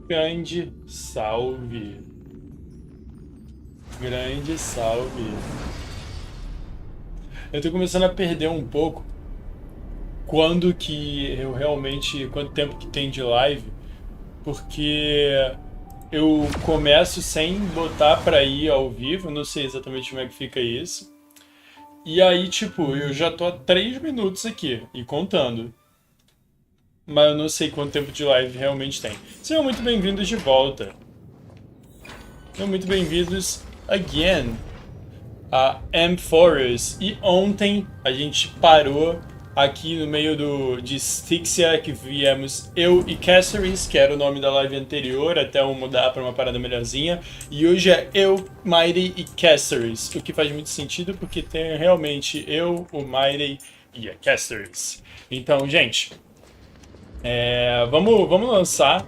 Grande salve. Grande salve. Eu tô começando a perder um pouco quando que eu realmente, quanto tempo que tem de live, porque eu começo sem botar pra ir ao vivo, não sei exatamente como é que fica isso. E aí, tipo, eu já tô há 3 minutos aqui e contando. Mas eu não sei quanto tempo de live realmente tem. Sejam muito bem-vindos de volta. Sejam muito bem-vindos again a Amphoreus. E ontem a gente parou aqui no meio de Styxia, que viemos eu e Caceres, que era o nome da live anterior, até eu mudar para uma parada melhorzinha. E hoje é eu, Mighty e Caceres, o que faz muito sentido porque tem realmente eu, o Mighty e a Caceres. Então, gente, vamos lançar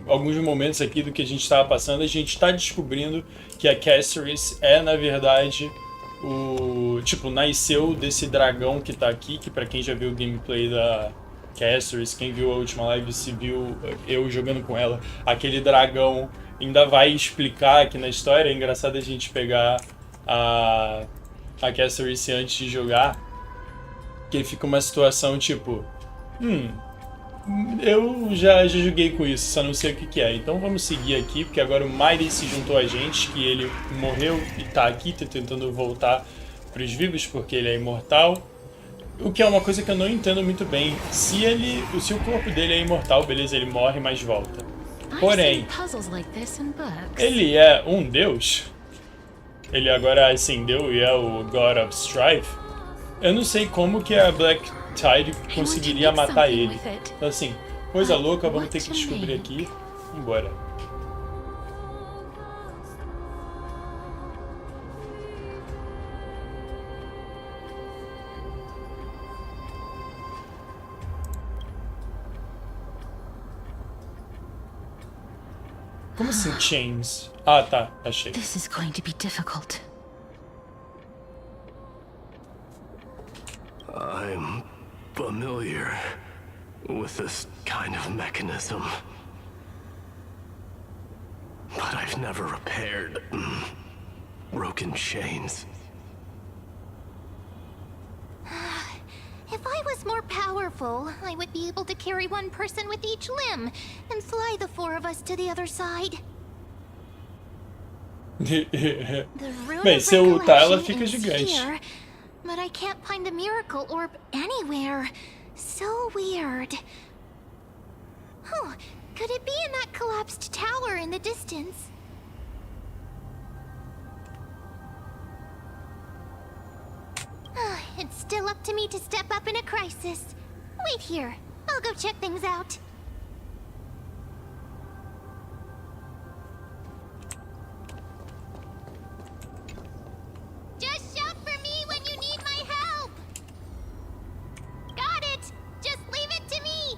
alguns momentos aqui do que a gente estava passando. A gente está descobrindo que a Caceres é, na verdade, nasceu desse dragão que tá aqui, que pra quem já viu o gameplay da Caceres, quem viu a última live se viu eu jogando com ela, aquele dragão ainda vai explicar aqui na história. É engraçado a gente pegar a Caceres antes de jogar, que fica uma situação tipo... eu já joguei com isso, só não sei o que é. Então vamos seguir aqui, porque agora o Mighty se juntou a gente, que ele morreu e tá aqui, tá tentando voltar pros vivos, porque ele é imortal. O que é uma coisa que eu não entendo muito bem. Se o corpo dele é imortal, beleza, ele morre, mas volta. Porém, ele é um deus. Ele agora ascendeu e é o God of Strife. Eu não sei como que a Black Tide conseguiria matar ele. Então, assim, coisa louca, vamos ter que descobrir aqui. Embora. Como assim, chains? Ah, tá, achei. This is going to be difficult. I'm familiar with this kind of mechanism, but I've never repaired broken chains. If I was more powerful, I would be able to carry one person with each limb and fly the 4 of us to the other side. Bem, se eu ultar, ela fica gigante. Here, but I can't find the miracle orb anywhere. So weird. Oh, could it be in that collapsed tower in the distance? It's still up to me to step up in a crisis. Wait here. I'll go check things out. Just shout for me when you need my help. Got it. Just leave it to me.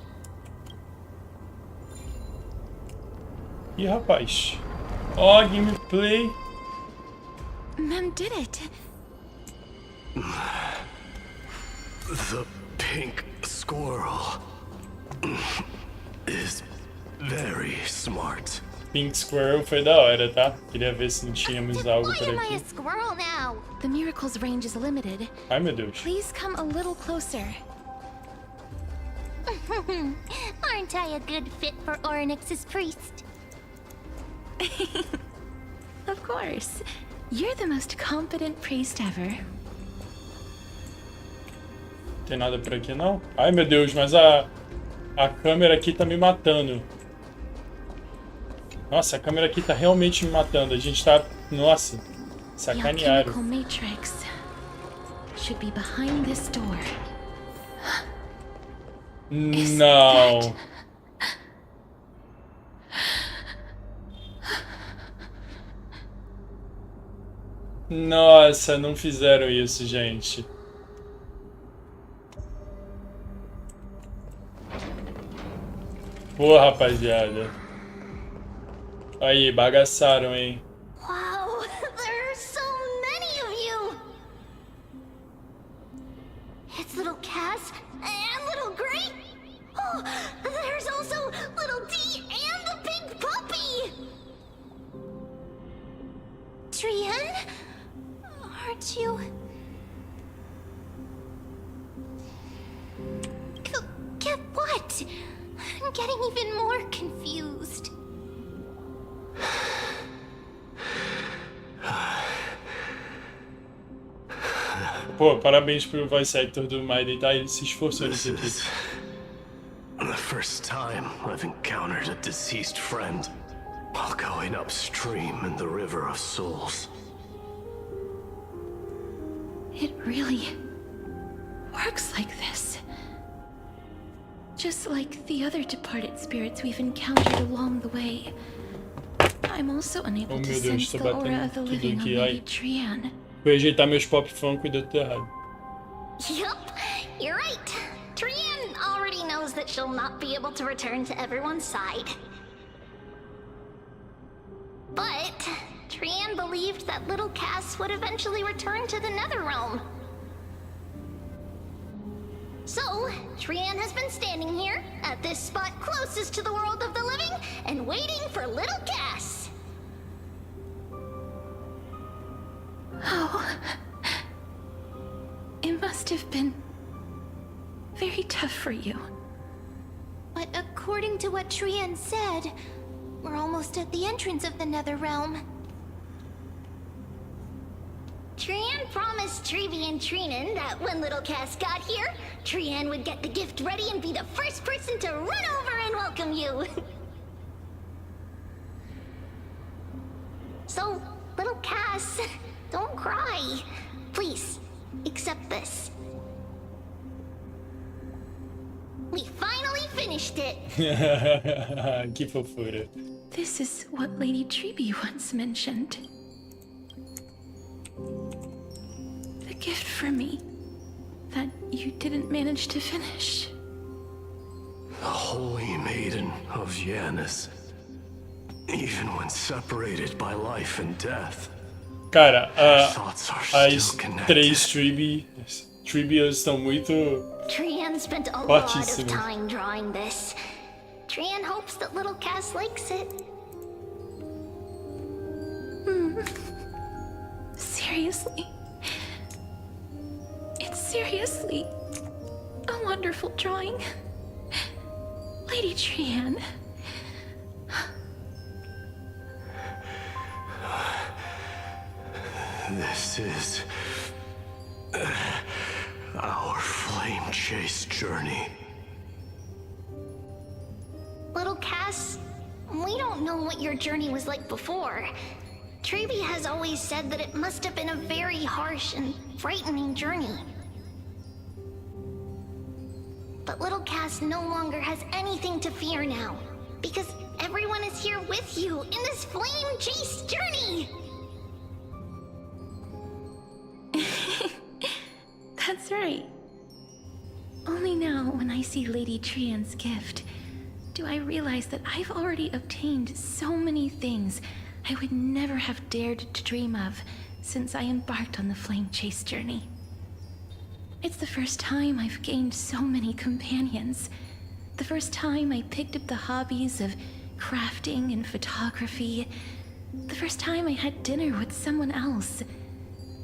Ih, rapaz. Ó, gameplay. Mem did it. The pink squirrel is very smart. Pink Squirrel foi da hora, tá? Queria ver se não tínhamos algo Why por am I a aqui. squirrel now? The miracle's range is limited. Ai, meu Deus. Please come a little closer. Aren't I a good fit for Orynyx's priest? Of course. You're the most competent priest ever. Tem nada por aqui, não? Ai, meu Deus, mas a câmera aqui tá me matando. Nossa, a câmera aqui tá realmente me matando. A gente tá... Nossa, The sacanearam. alchemical matrix should be behind this door. Não. Nossa, não fizeram isso, gente. Pô, rapaziada. Aí, bagaçaram, hein? Wow, there are so many of you! It's little Cass and little Gray. Oh, there's also little D Get what? I'm getting even more confused. Pô, parabéns pro voice actor do My, tá? Ele se esforçou This nisso aqui. is the first time I've encountered a deceased friend while going upstream in the River of Souls. It really works like this. Just like the other departed spirits we've encountered along the way. I'm also unable Oh to meu Deus, sense tô the aura batendo of the tudo living on aqui, Lady ai. Trian. Fui ajeitar meus pop funk, cuidado tudo errado. Yup, you're right. Trian already knows that she'll not be able to return to everyone's side. But Trian believed that little Cass would eventually return to the Netherrealm. So, Trian has been standing here, at this spot closest to the world of the living, and waiting for little Cass. Oh. It must have been very tough for you. But according to what Trian said, we're almost at the entrance of the Netherrealm. Trian promised Trevi and Trinan that when little Cass got here, Trian would get the gift ready and be the first person to run over and welcome you. So, little Cass, don't cry. Please, accept this. We finally finished it. Que fofura. This is what Lady Treeby once mentioned. The gift for me that you didn't manage to finish. The Holy Maiden of Yanis. Even when separated by life and death, Cara, thoughts are as still connected. três Tribias estão muito... Trian spent a lot of Fortíssimo. time drawing this. Trian hopes that little Cass likes it. Seriously? It's seriously a wonderful drawing. Lady Trian. This is our flame chase journey. Little Cass, we don't know what your journey was like before. Trevi has always said that it must have been a very harsh and frightening journey. But little Cass no longer has anything to fear now, because everyone is here with you in this flame chase journey! That's right. Only now, when I see Lady Trian's gift, do I realize that I've already obtained so many things I would never have dared to dream of since I embarked on the flame chase journey. It's the first time I've gained so many companions. The first time I picked up the hobbies of crafting and photography. The first time I had dinner with someone else.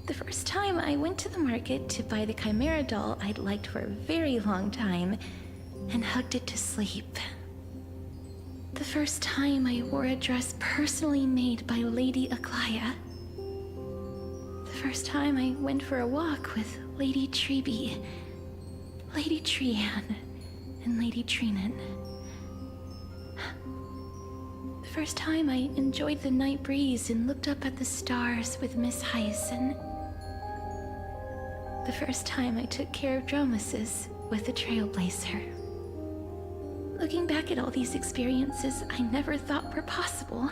The first time I went to the market to buy the Chimera doll I'd liked for a very long time and hugged it to sleep. The first time I wore a dress personally made by Lady Aglaya. The first time I went for a walk with Lady Treeby, Lady Trian, and Lady Trinan. The first time I enjoyed the night breeze and looked up at the stars with Miss Hyacin. The first time I took care of Dromesis with the Trailblazer. Looking back at all these experiences I never thought were possible,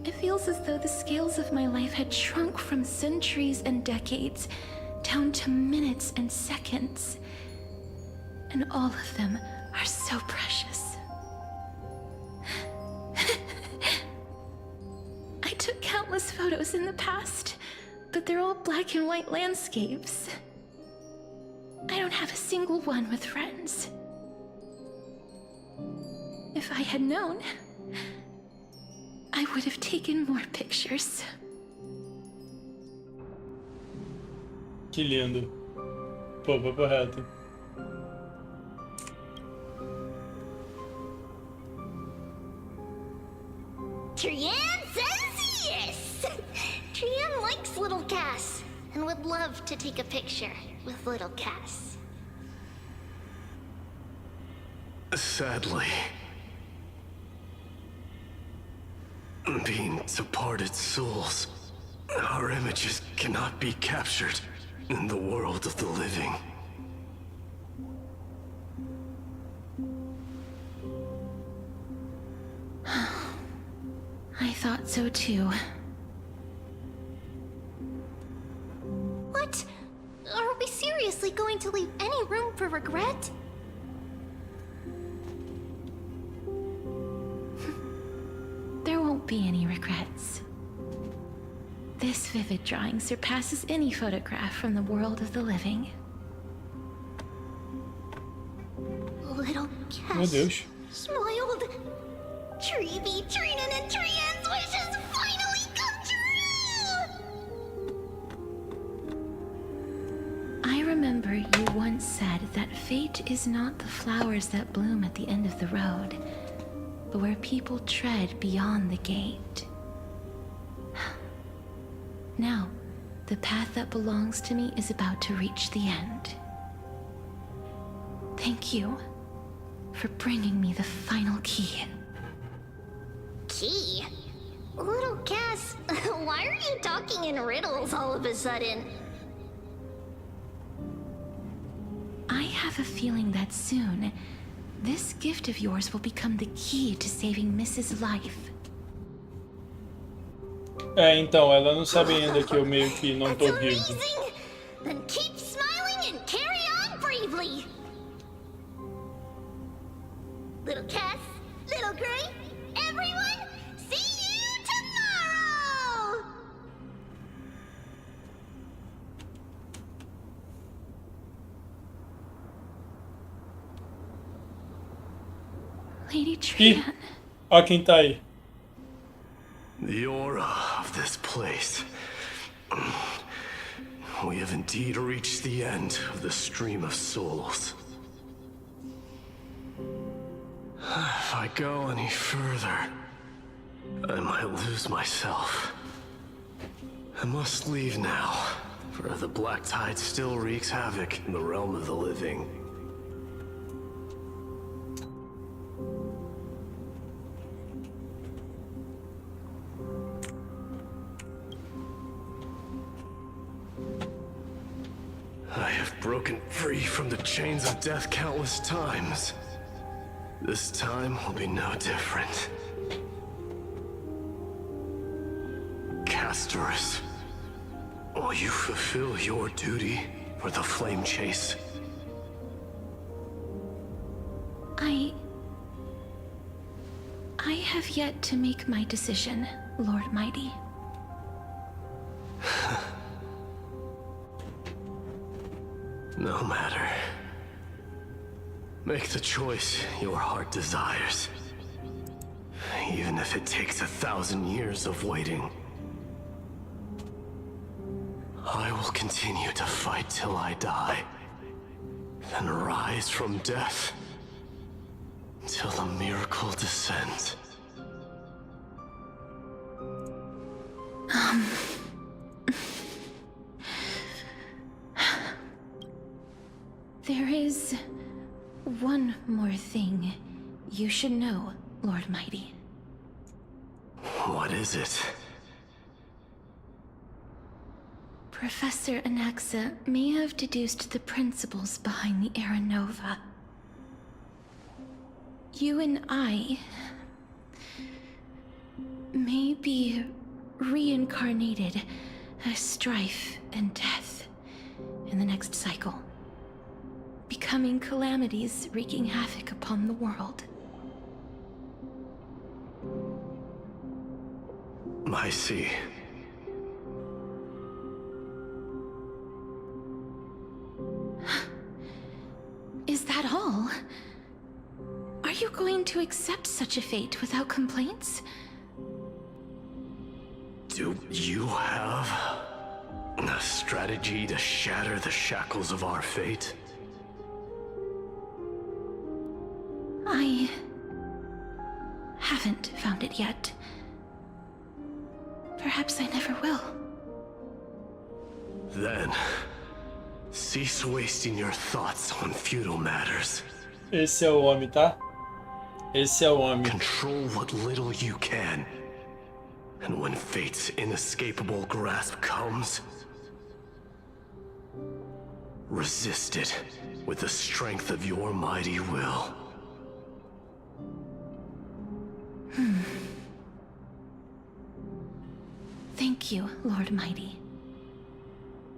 it feels as though the scales of my life had shrunk from centuries and decades down to minutes and seconds. And all of them are so precious. I took countless photos in the past, but they're all black and white landscapes. I don't have a single one with friends. If I had known, I would have taken more pictures. Que lindo. Pô, papo reto. Trian says yes! Trian likes little Cass and would love to take a picture with little Cass. Sadly, being departed souls, our images cannot be captured in the world of the living. I thought so too. What? Are we seriously going to leave any room for regret? There won't be any regrets. This vivid drawing surpasses any photograph from the world of the living. Little Meu Cass Deus. smiled. Treevee, Trinin, and Trian's wishes finally come true! I remember you once said that fate is not the flowers that bloom at the end of the road, but where people tread beyond the gate. Now, the path that belongs to me is about to reach the end. Thank you for bringing me the final key. Key? Little Cass, why are you talking in riddles all of a sudden? I have a feeling that soon, this gift of yours will become the key to saving Mrs. Life. Então, ela não sabe ainda que eu meio que não That's tô vivo. amazing! Then keep smiling and carry on bravely! Little Cass, Little Gray, everyone, see you tomorrow! Lady Ih, Trian, ó quem tá aí. The aura of this place. We have indeed reached the end of the stream of souls. If I go any further, I might lose myself. I must leave now, for the black tide still wreaks havoc in the realm of the living. I have broken free from the chains of death countless times. This time will be no different. Castorus, will you fulfill your duty for the flame chase? I have yet to make my decision, Lord Mighty. No matter. Make the choice your heart desires. Even if it takes 1,000 years of waiting. I will continue to fight till I die. Then rise from death. Till the miracle descends. There is one more thing you should know, Lord Mighty. What is it? Professor Anaxa may have deduced the principles behind the Era Nova. You and I may be reincarnated as strife and death in the next cycle, becoming calamities wreaking havoc upon the world. I see. Is that all? Are you going to accept such a fate without complaints? Do you have a strategy to shatter the shackles of our fate? I haven't found it yet, perhaps I never will. Then, cease wasting your thoughts on futile matters. Esse é o homem, tá? Esse é o homem. Control what little you can. And when fate's inescapable grasp comes, resist it with the strength of your mighty will. Thank you, Lord Mighty.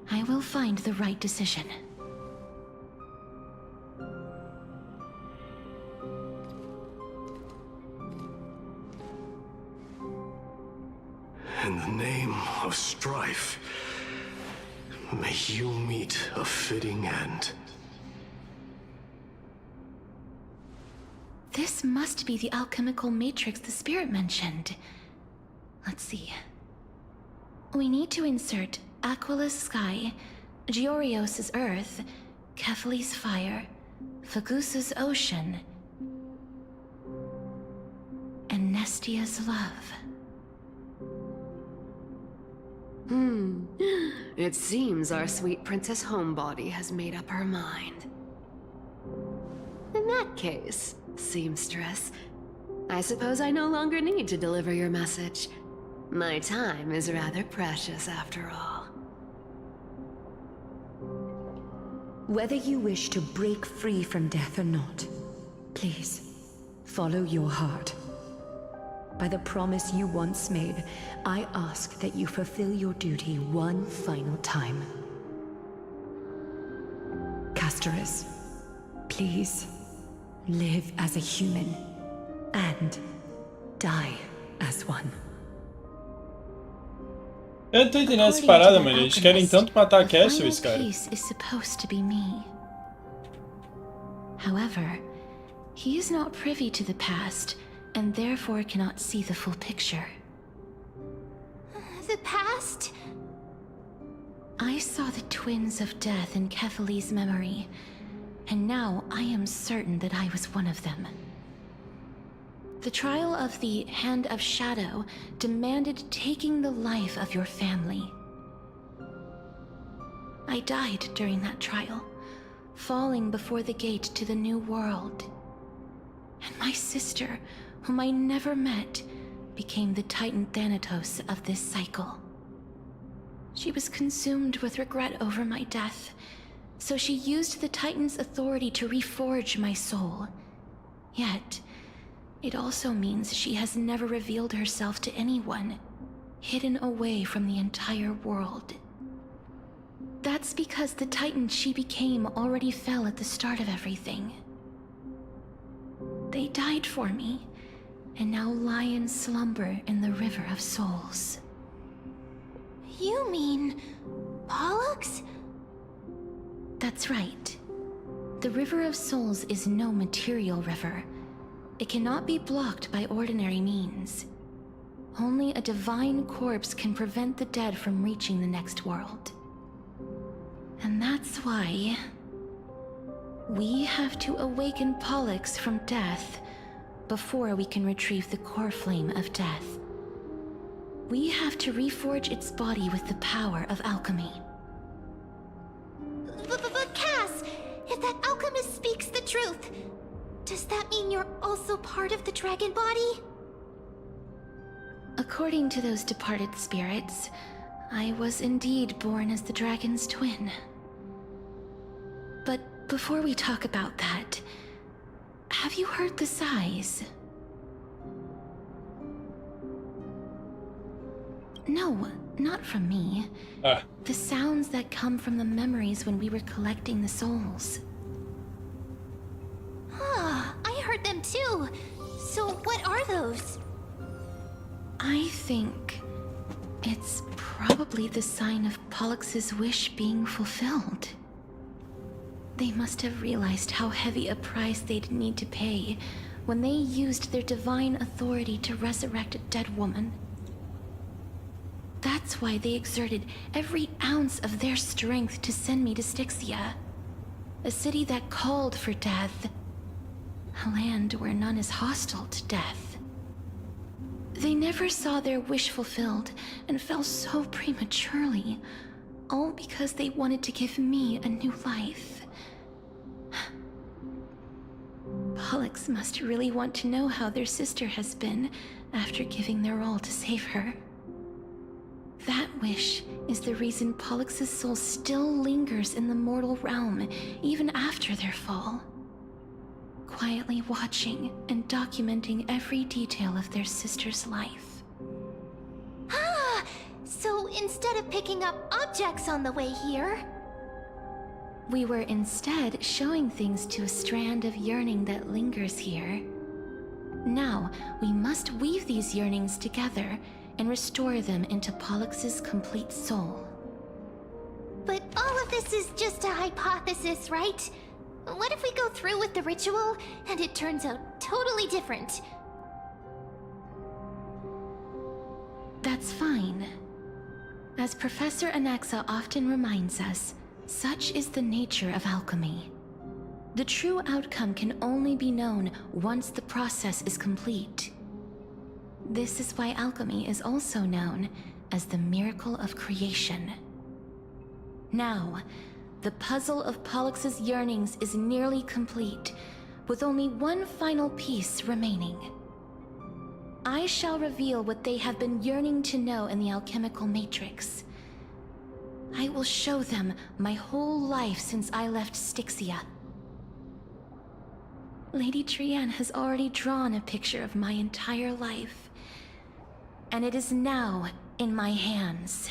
I will find the right decision. In the name of strife, may you meet a fitting end. This must be the alchemical matrix the spirit mentioned. Let's see. We need to insert Aquila's sky, Georios' earth, Kephali's fire, Fagusa's ocean, and Nestia's love. It seems our sweet Princess Homebody has made up her mind. In that case, seamstress, I suppose I no longer need to deliver your message. My time is rather precious after all. Whether you wish to break free from death or not, please, follow your heart. By the promise you once made, I ask that you fulfill your duty one final time. Castorus, please, live as a human, and die as one. Eu não tô entendendo essa According parada, to the mano. Eles querem alchemist, tanto matar a the final Castorus, cara. piece is supposed to be me. However, he is not privy to the past, and therefore cannot see the full picture. The past? I saw the twins of death in Kephali's memory, and now I am certain that I was one of them. The trial of the Hand of Shadow demanded taking the life of your family. I died during that trial, falling before the gate to the new world. And my sister, whom I never met, became the Titan Thanatos of this cycle. She was consumed with regret over my death, so she used the Titan's authority to reforge my soul. Yet, it also means she has never revealed herself to anyone, hidden away from the entire world. That's because the Titan she became already fell at the start of everything. They died for me, and now lie in slumber in the River of Souls. You mean Pollux? That's right. The River of Souls is no material river. It cannot be blocked by ordinary means. Only a divine corpse can prevent the dead from reaching the next world. And that's why we have to awaken Pollux from death before we can retrieve the core flame of death. We have to reforge its body with the power of alchemy. But Cass, if that alchemist speaks the truth, does that mean you're also part of the dragon body? According to those departed spirits, I was indeed born as the dragon's twin. But before we talk about that, have you heard the sighs? No, not from me. The sounds that come from the memories when we were collecting the souls. I heard them too. So what are those? I think it's probably the sign of Pollux's wish being fulfilled. They must have realized how heavy a price they'd need to pay when they used their divine authority to resurrect a dead woman. That's why they exerted every ounce of their strength to send me to Styxia, a city that called for death, a land where none is hostile to death. They never saw their wish fulfilled and fell so prematurely, all because they wanted to give me a new life. Pollux must really want to know how their sister has been after giving their all to save her. That wish is the reason Pollux's soul still lingers in the mortal realm even after their fall, quietly watching and documenting every detail of their sister's life. Ah! So instead of picking up objects on the way here, we were instead showing things to a strand of yearning that lingers here. Now, we must weave these yearnings together and restore them into Pollux's complete soul. but all of this is just a hypothesis, right? What if we go through with the ritual and it turns out totally different? That's fine. As Professor Anaxa often reminds us, such is the nature of alchemy. The true outcome can only be known once the process is complete. This is why alchemy is also known as the miracle of creation. Now, the puzzle of Pollux's yearnings is nearly complete, with only one final piece remaining. I shall reveal what they have been yearning to know in the alchemical matrix. I will show them my whole life since I left Styxia. Lady Trianne has already drawn a picture of my entire life, and it is now in my hands.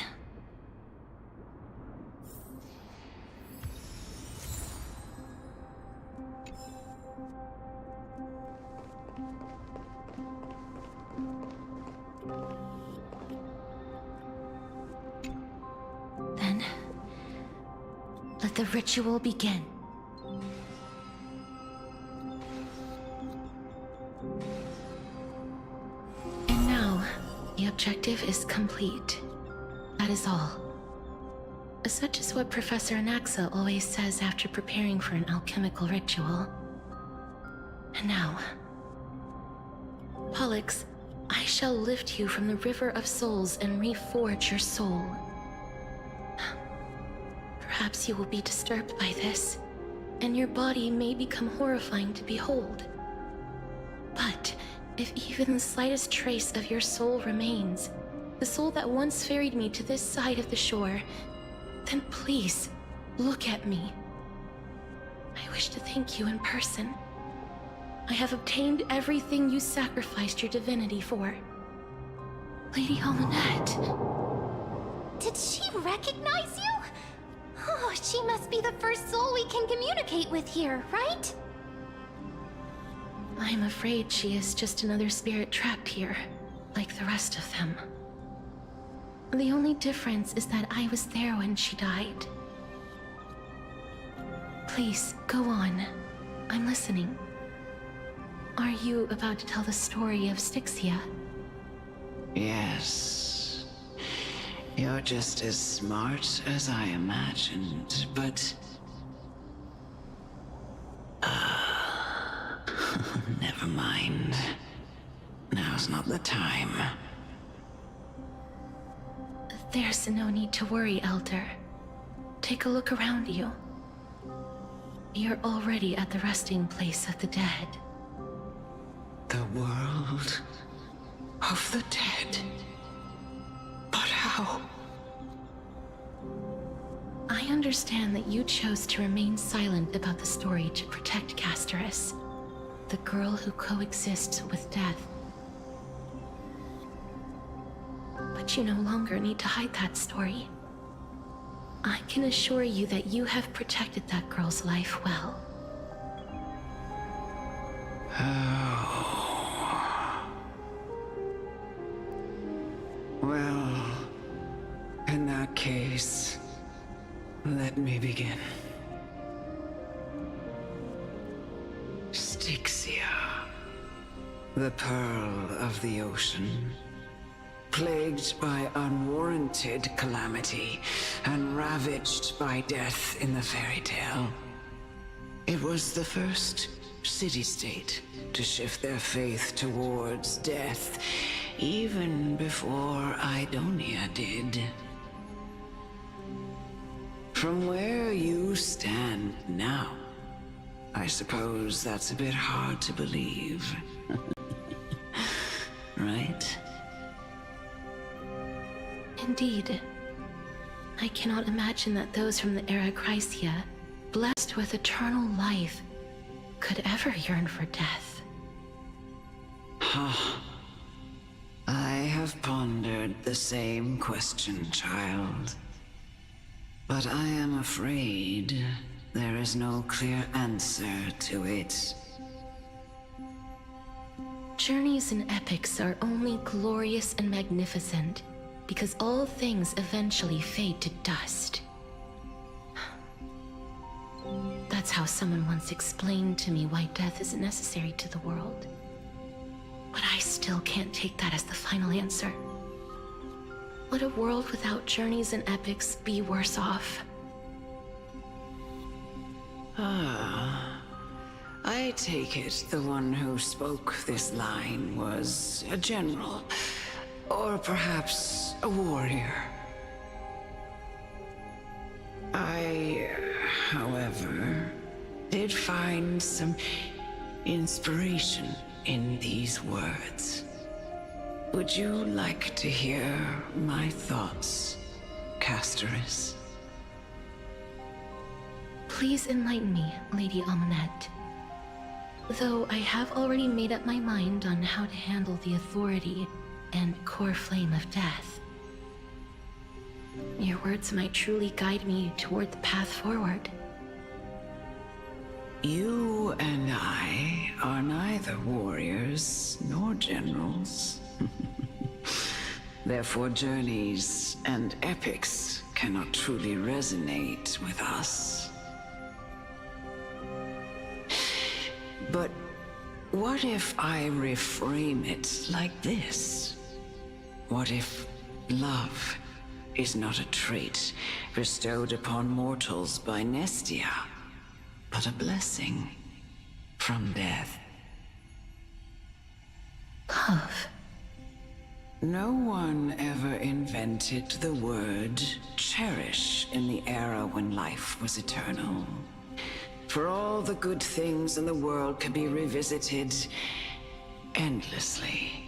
Then, let the ritual begin. And now, the objective is complete. That is all. Such is what Professor Anaxa always says after preparing for an alchemical ritual. And now, Pollux, I shall lift you from the river of souls and reforge your soul. Perhaps you will be disturbed by this, and your body may become horrifying to behold. But if even the slightest trace of your soul remains, the soul that once ferried me to this side of the shore, then please, look at me. I wish to thank you in person. I have obtained everything you sacrificed your divinity for. Lady Almanette. Did she recognize you? Oh, she must be the first soul we can communicate with here, right? I'm afraid she is just another spirit trapped here, like the rest of them. The only difference is that I was there when she died. Please, go on. I'm listening. Are you about to tell the story of Styxia? Yes. You're just as smart as I imagined, but... never mind. Now's not the time. There's no need to worry, Elder. Take a look around you. You're already at the resting place of the dead. The world of the dead. But how? I understand that you chose to remain silent about the story to protect Casterus, the girl who coexists with death. But you no longer need to hide that story. I can assure you that you have protected that girl's life well. Oh. Well, in that case, let me begin. Styxia, the pearl of the ocean, plagued by unwarranted calamity and ravaged by death in the fairy tale. It was the first city-state to shift their faith towards death even before Idonia did. From where you stand now, I suppose that's a bit hard to believe. Right? Indeed. I cannot imagine that those from the era Chrysia, blessed with eternal life, could ever yearn for death. I have pondered the same question, child. But I am afraid there is no clear answer to it. Journeys and epics are only glorious and magnificent because all things eventually fade to dust. That's how someone once explained to me why death is necessary to the world. But I still can't take that as the final answer. Would a world without journeys and epics be worse off? I take it the one who spoke this line was a general, or perhaps a warrior. I, however, did find some inspiration in these words. Would you like to hear my thoughts, Casterus? Please enlighten me, Lady Amunet. Though I have already made up my mind on how to handle the authority and core flame of death. Your words might truly guide me toward the path forward. You and I are neither warriors nor generals. Therefore, journeys and epics cannot truly resonate with us. But what if I reframe it like this? What if love is not a trait bestowed upon mortals by Nesta, but a blessing from death? Love. No one ever invented the word cherish in the era when life was eternal. For all the good things in the world can be revisited endlessly,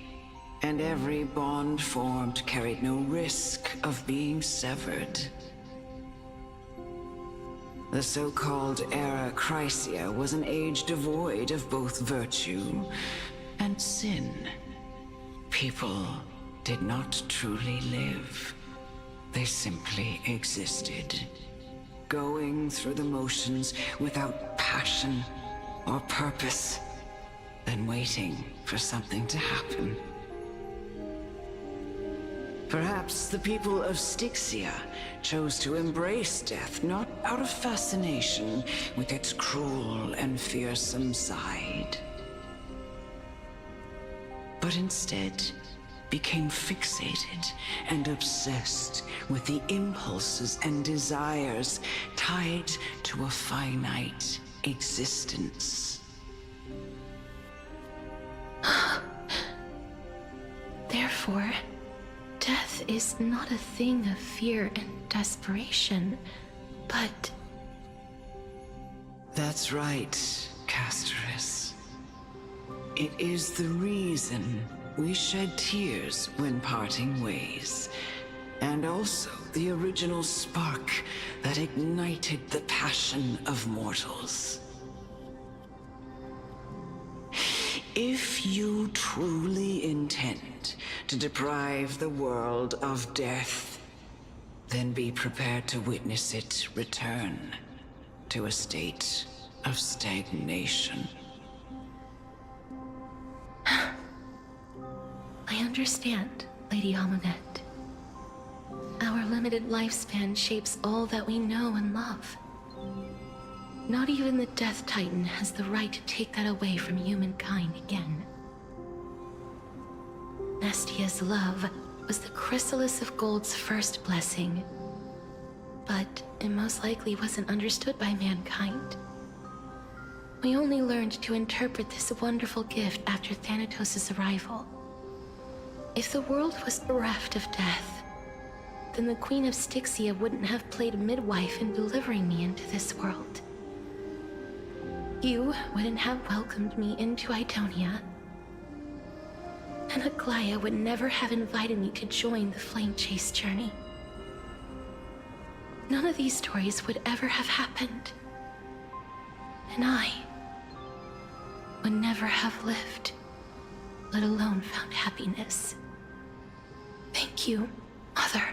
and every bond formed carried no risk of being severed. The so-called era Chrysia was an age devoid of both virtue and sin. People did not truly live. They simply existed, going through the motions without passion or purpose, then waiting for something to happen. Perhaps the people of Styxia chose to embrace death not out of fascination with its cruel and fearsome side, but instead became fixated and obsessed with the impulses and desires tied to a finite existence. Therefore, death is not a thing of fear and desperation, but... That's right, Casterus. It is the reason we shed tears when parting ways, and also the original spark that ignited the passion of mortals. If you truly intend to deprive the world of death, then be prepared to witness it return to a state of stagnation. I understand, Lady Amunet. Our limited lifespan shapes all that we know and love. Not even the Death Titan has the right to take that away from humankind again. Nestia's love was the chrysalis of Gold's first blessing, but it most likely wasn't understood by mankind. We only learned to interpret this wonderful gift after Thanatos' arrival. If the world was bereft of death, then the Queen of Styxia wouldn't have played midwife in delivering me into this world. You wouldn't have welcomed me into Idonia, and Aglaia would never have invited me to join the flame chase journey. None of these stories would ever have happened, and I would never have lived, let alone found happiness. Thank you, Mother.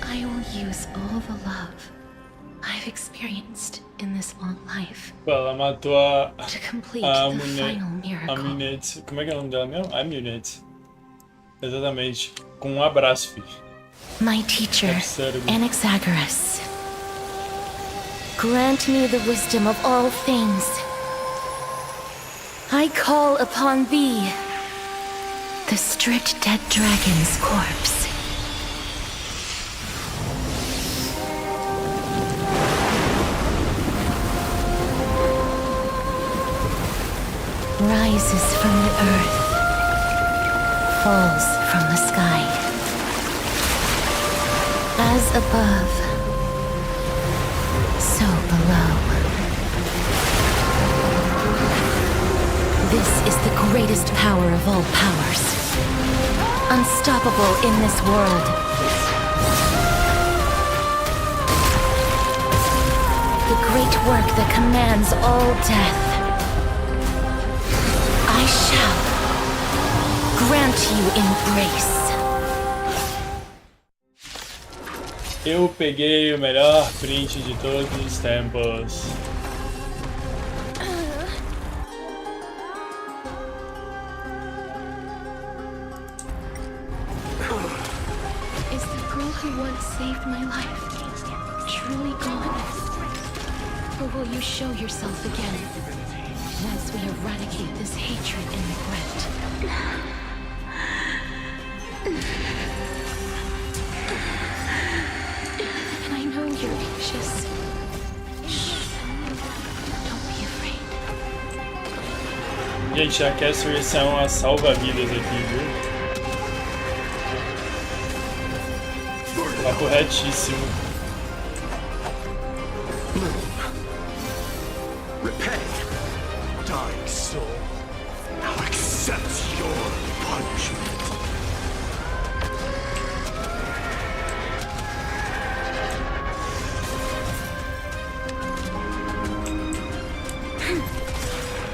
I will use all the love I've experienced in this long life Ela matou a to complete a the final miracle. Munete. Como é que é o nome dela mesmo? A Munete. Exatamente. Com um abraço, filho. My teacher, Absurdo. Anaxagoras, grant me the wisdom of all things. I call upon thee, the stripped dead dragon's corpse. Rises from the earth, falls from the sky. As above, so below. This is the greatest power of all powers. Unstoppable in this world. The great work that commands all death. I shall grant you embrace. Eu peguei o melhor print de todos os tempos. Is the girl who once saved my life truly gone? Or will you show yourself again once we eradicate this hatred and regret? And I know you're anxious. Shh. Don't be afraid. Gente, a Cassie são as salva-vidas aqui, viu? Papo retíssimo. Repay, dying soul. Now accept your punishment.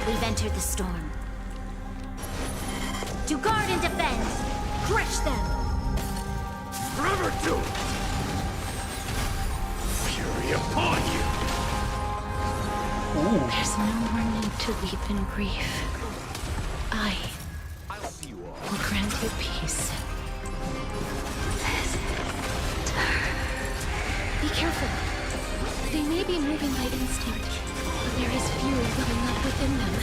We've entered the storm. To guard and defend, crush them! Forever do. Fury upon you. There's no more need to weep in grief. I will grant you peace. Be careful. They may be moving by instinct, but there is fury welling up within them.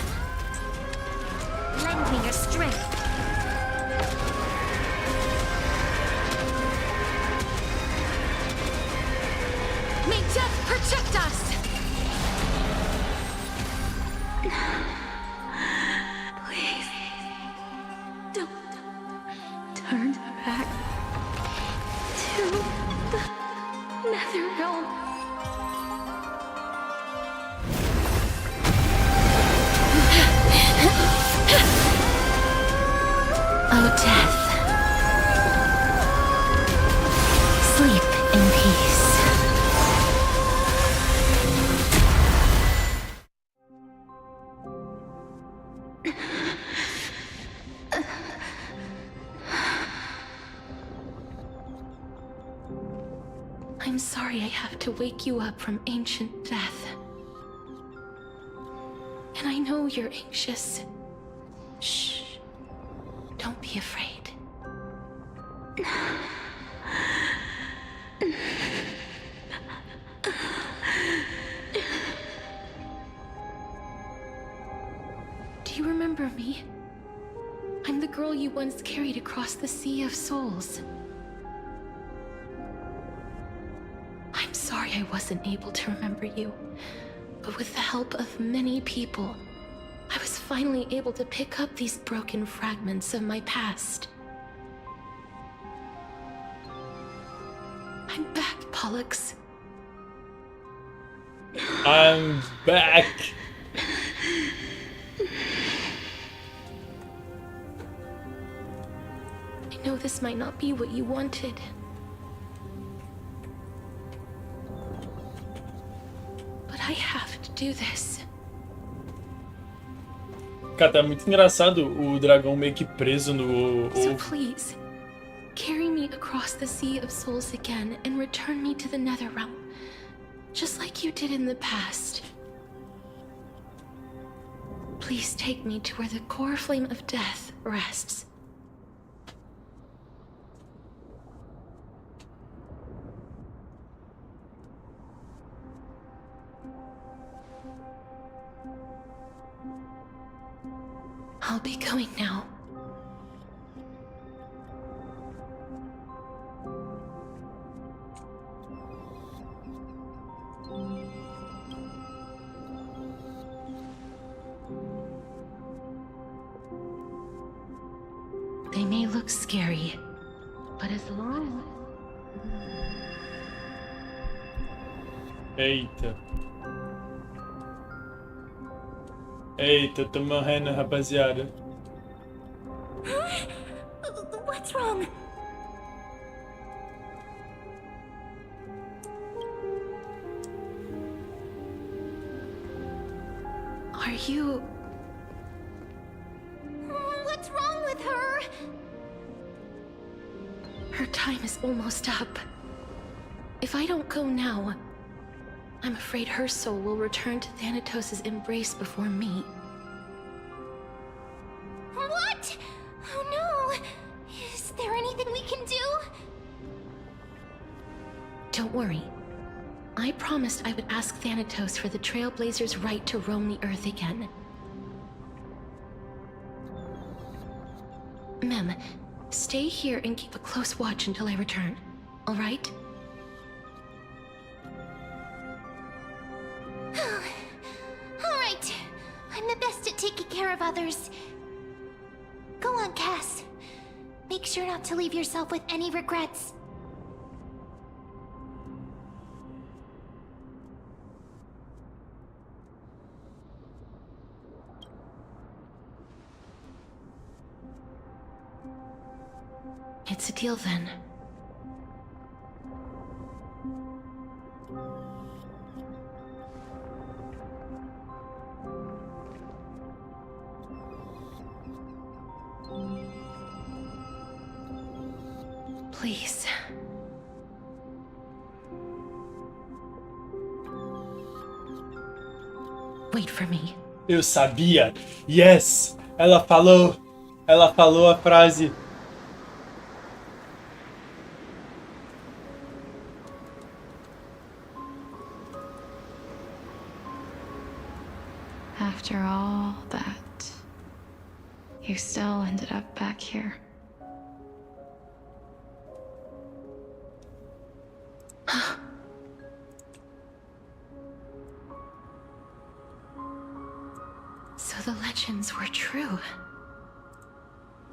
Lend me your strength. May death protect us! Please, don't turn back to the nether realm. Oh, death. Sleep in peace. I'm sorry I have to wake you up from ancient death. And I know you're anxious. Shh. Don't be afraid. Do you remember me? I'm the girl you once carried across the Sea of Souls. I'm sorry I wasn't able to remember you, but with the help of many people, I was finally able to pick up these broken fragments of my past. I'm back, Pollux. I'm back. I know this might not be what you wanted. But I have to do this. Cara, tá muito engraçado o dragão meio que preso no So ovo. please, carry me across the Sea of Souls again and return me to the Netherrealm, just like you did in the past. Please take me to where the core flame of death rests. I'll be going now. They may look scary, but as long Eita. Eita, tô morrendo, rapaziada. What's wrong? Are you... What's wrong with her? Her time is almost up. If I don't go now, I'm afraid her soul will return to Thanatos' embrace before me. What? Oh no! Is there anything we can do? Don't worry. I promised I would ask Thanatos for the Trailblazers' right to roam the Earth again. Mem, stay here and keep a close watch until I return, all right? Alright. I'm the best at taking care of others. Go on, Cass. Make sure not to leave yourself with any regrets. It's a deal then. Please. Wait for me. Eu sabia. Yes! Ela falou a frase. After all that, you still ended up back here. So the legends were true.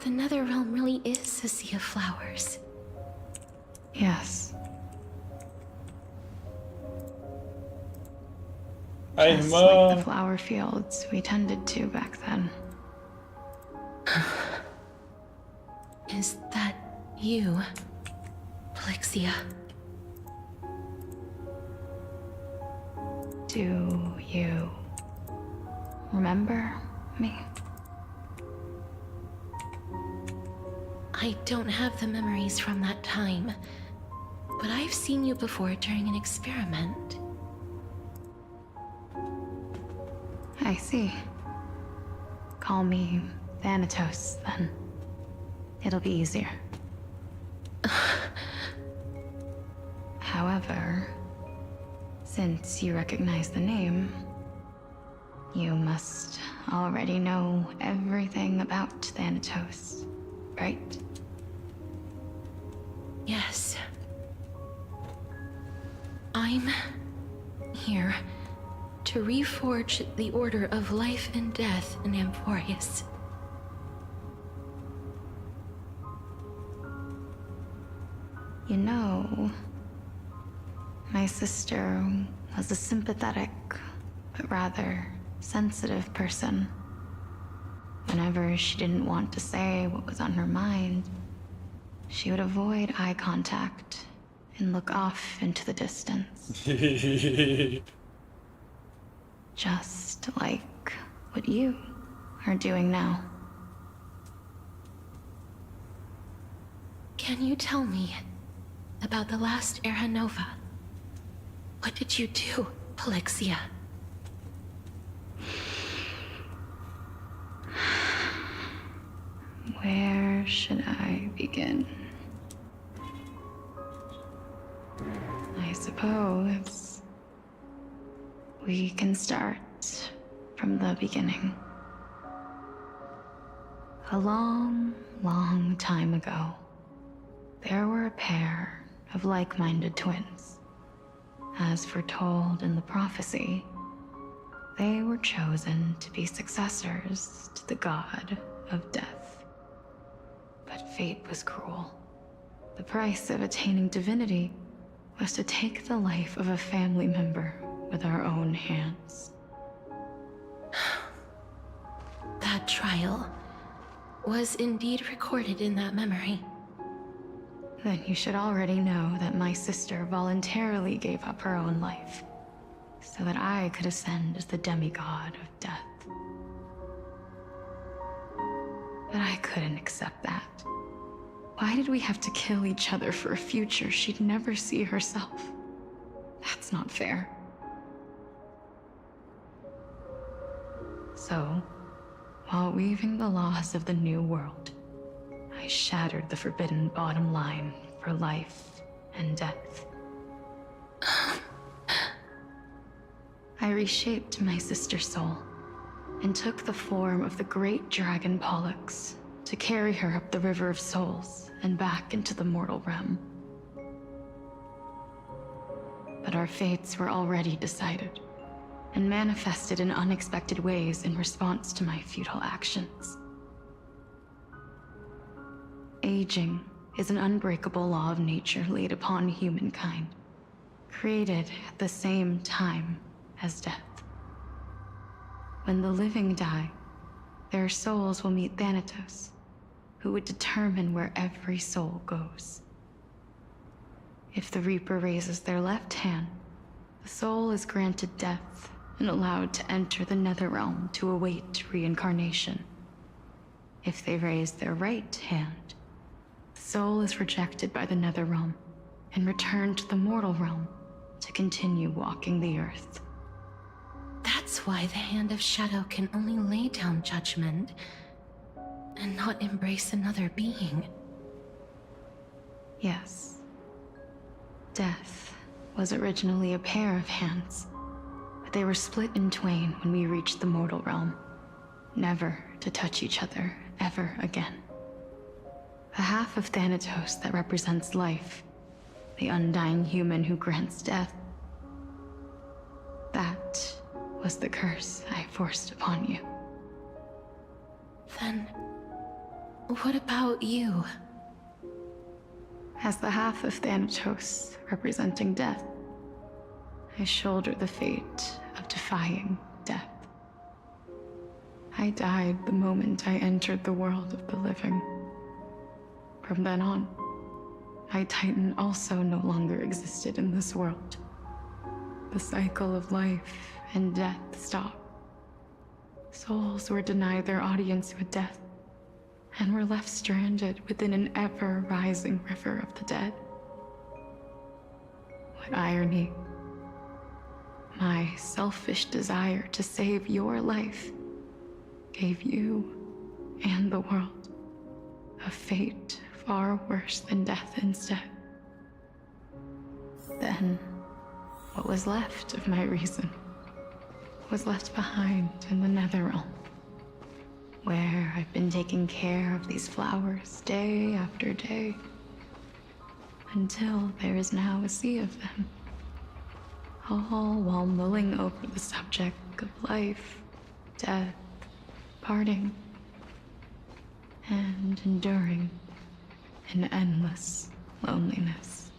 The Netherrealm really is a sea of flowers. Yes. A Just like the irmã. flower fields we tended to back then. Is that you, Plixia? Do you remember me? I don't have the memories from that time, but I've seen you before during an experiment. I see. Call me Thanatos, then. It'll be easier. However, since you recognize the name, you must already know everything about Thanatos, right? Yes. I'm here to reforge the order of life and death in Amphoreus. You know, my sister was a sympathetic, but rather sensitive person. Whenever she didn't want to say what was on her mind, she would avoid eye contact and look off into the distance. Just like what you are doing now. Can you tell me about the last Era Nova? What did you do, Polixia? Where should I begin? I suppose we can start from the beginning. A long, long time ago, there were a pair of like-minded twins. As foretold in the prophecy, they were chosen to be successors to the god of death. But fate was cruel. The price of attaining divinity was to take the life of a family member with our own hands. That trial was indeed recorded in that memory. Then you should already know that my sister voluntarily gave up her own life, so that I could ascend as the demigod of death. But I couldn't accept that. Why did we have to kill each other for a future she'd never see herself? That's not fair. So, while weaving the laws of the new world, I shattered the forbidden bottom line for life and death. I reshaped my sister's soul and took the form of the great dragon Pollux to carry her up the River of Souls and back into the mortal realm. But our fates were already decided and manifested in unexpected ways in response to my futile actions. Aging is an unbreakable law of nature laid upon humankind, created at the same time as death. When the living die, their souls will meet CANETOU, who would determine where every soul goes. If the Reaper raises their left hand, the soul is granted death and allowed to enter the Netherrealm to await reincarnation. If they raise their right hand, the soul is rejected by the Netherrealm and returned to the mortal realm to continue walking the earth. That's why the Hand of Shadow can only lay down judgment and not embrace another being. Yes. Death was originally a pair of hands, but they were split in twain when we reached the mortal realm, never to touch each other ever again. The half of CANETOU that represents life, the undying human who grants death, that was the curse I forced upon you. Then, what about you? As the half of CANETOU representing death, I shoulder the fate of defying death. I died the moment I entered the world of the living. From then on, my Titan also no longer existed in this world. The cycle of life and death stopped. Souls were denied their audience with death, and were left stranded within an ever-rising river of the dead. What irony. My selfish desire to save your life gave you and the world a fate far worse than death instead. Then, what was left of my reason was left behind in the Netherrealm, where I've been taking care of these flowers day after day, until there is now a sea of them, all while mulling over the subject of life, death, parting, and enduring an endless loneliness.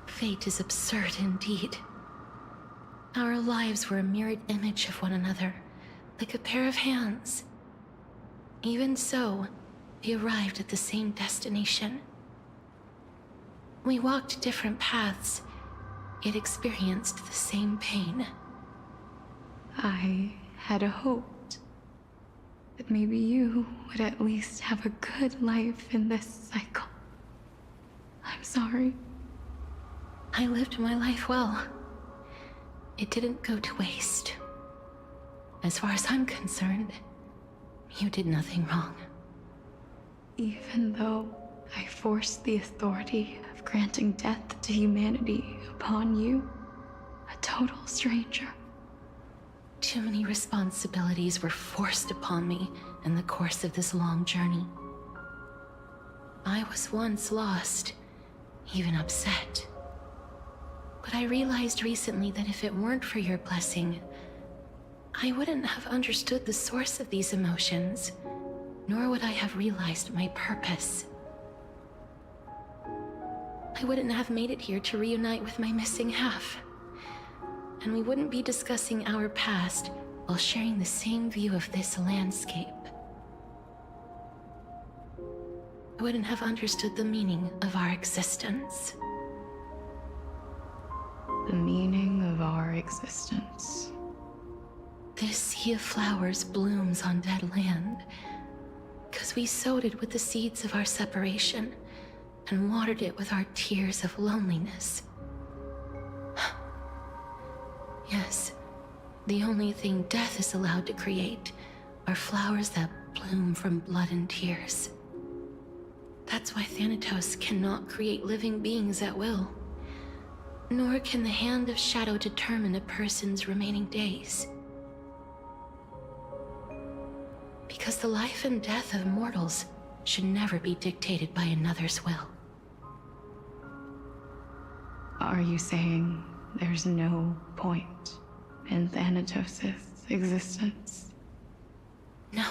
Fate is absurd indeed. Our lives were a mirrored image of one another, like a pair of hands. Even so, we arrived at the same destination. We walked different paths, yet experienced the same pain. I had hoped that maybe you would at least have a good life in this cycle. I'm sorry. I lived my life well. It didn't go to waste. As far as I'm concerned, you did nothing wrong. Even though I forced the authority of granting death to humanity upon you, a total stranger. Too many responsibilities were forced upon me in the course of this long journey. I was once lost, even upset. But I realized recently that if it weren't for your blessing, I wouldn't have understood the source of these emotions, nor would I have realized my purpose. I wouldn't have made it here to reunite with my missing half. And we wouldn't be discussing our past while sharing the same view of this landscape. I wouldn't have understood the meaning of our existence. The meaning of our existence. This sea of flowers blooms on dead land, because we sowed it with the seeds of our separation and watered it with our tears of loneliness. Yes, the only thing death is allowed to create are flowers that bloom from blood and tears. That's why Thanatos cannot create living beings at will. Nor can the hand of shadow determine a person's remaining days. Because the life and death of mortals should never be dictated by another's will. Are you saying there's no point in Thanatos' existence? No.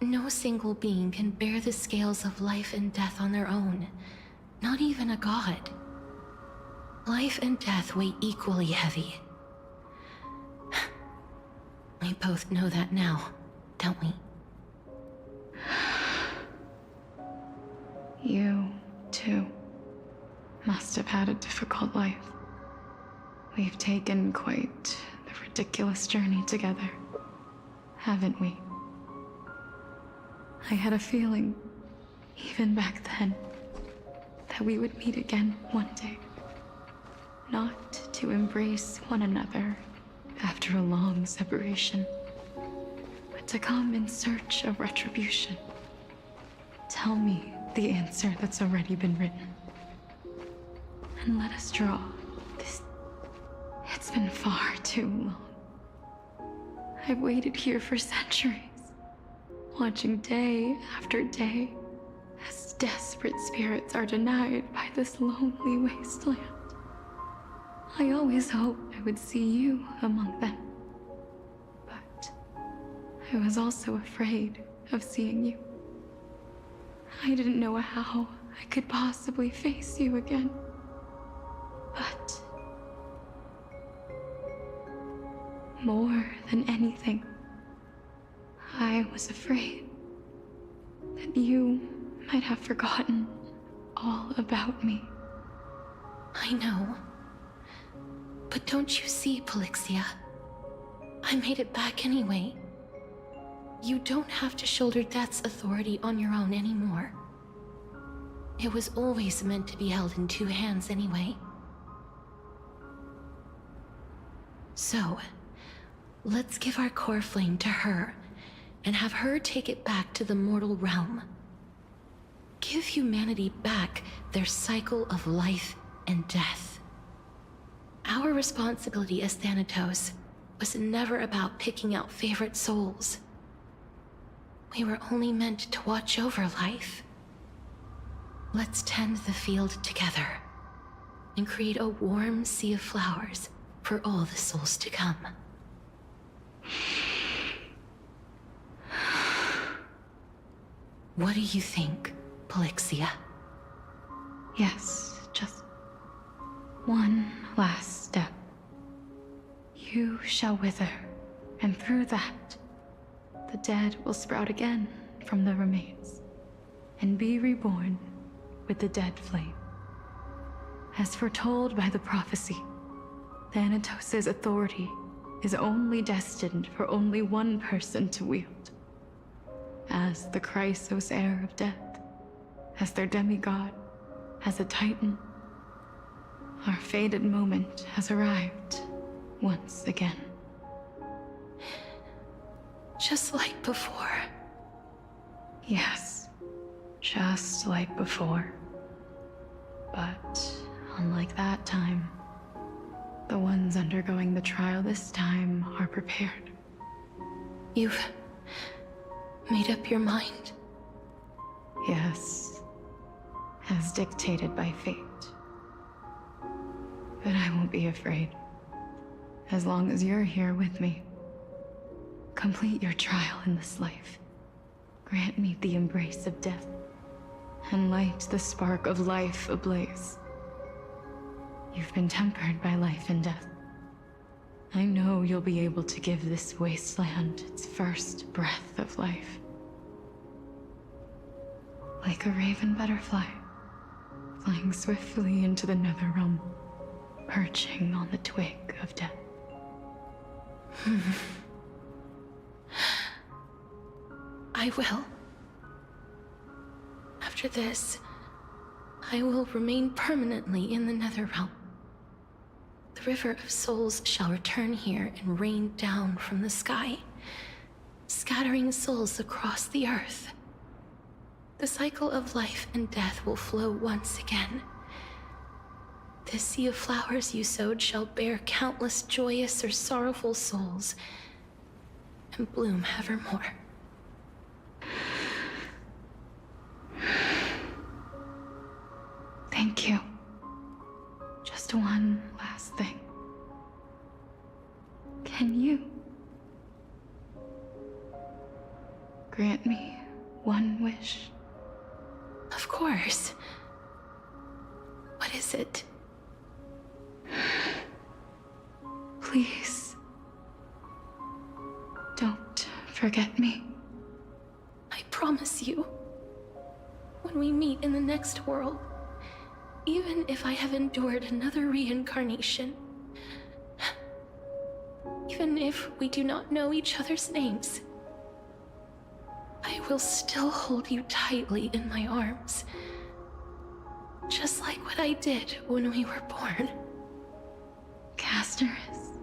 No single being can bear the scales of life and death on their own. Not even a god. Life and death weigh equally heavy. We both know that now, don't we? You, too, must have had a difficult life. We've taken quite the ridiculous journey together, haven't we? I had a feeling, even back then, that we would meet again one day. Not to embrace one another after a long separation, but to come in search of retribution. Tell me the answer that's already been written. And let us draw this. It's been far too long. I've waited here for centuries, watching day after day as desperate spirits are denied by this lonely wasteland. I always hoped I would see you among them. But I was also afraid of seeing you. I didn't know how I could possibly face you again. But more than anything, I was afraid that you might have forgotten all about me. I know. But don't you see, Polixia? I made it back anyway. You don't have to shoulder death's authority on your own anymore. It was always meant to be held in two hands anyway. So, let's give our core flame to her, and have her take it back to the mortal realm. Give humanity back their cycle of life and death. Our responsibility as Thanatos was never about picking out favorite souls. We were only meant to watch over life. Let's tend the field together. and create a warm sea of flowers for all the souls to come. What do you think, Polixia? Yes, just one last step. You shall wither, and through that, the dead will sprout again from the remains, and be reborn with the dead flame. As foretold by the prophecy, Thanatos' authority is only destined for only one person to wield. As the Chrysos heir of death, as their demigod, as a titan, our fated moment has arrived once again. Just like before. Yes, just like before. But unlike that time, the ones undergoing the trial this time are prepared. You've made up your mind? Yes, as dictated by fate. But I won't be afraid. As long as you're here with me. Complete your trial in this life. Grant me the embrace of death, and light the spark of life ablaze. You've been tempered by life and death. I know you'll be able to give this wasteland its first breath of life. Like a raven butterfly, flying swiftly into the netherrealm, perching on the twig of death. I will. After this, I will remain permanently in the Netherrealm. The River of Souls shall return here and rain down from the sky, scattering souls across the earth. The cycle of life and death will flow once again. This sea of flowers you sowed shall bear countless joyous or sorrowful souls, and bloom evermore. Thank you. Just one last thing. Can you grant me one wish? Of course. What is it? Please, don't forget me. I promise you, when we meet in the next world, even if I have endured another reincarnation, even if we do not know each other's names, I will still hold you tightly in my arms, just like what I did when we were born. Casterus.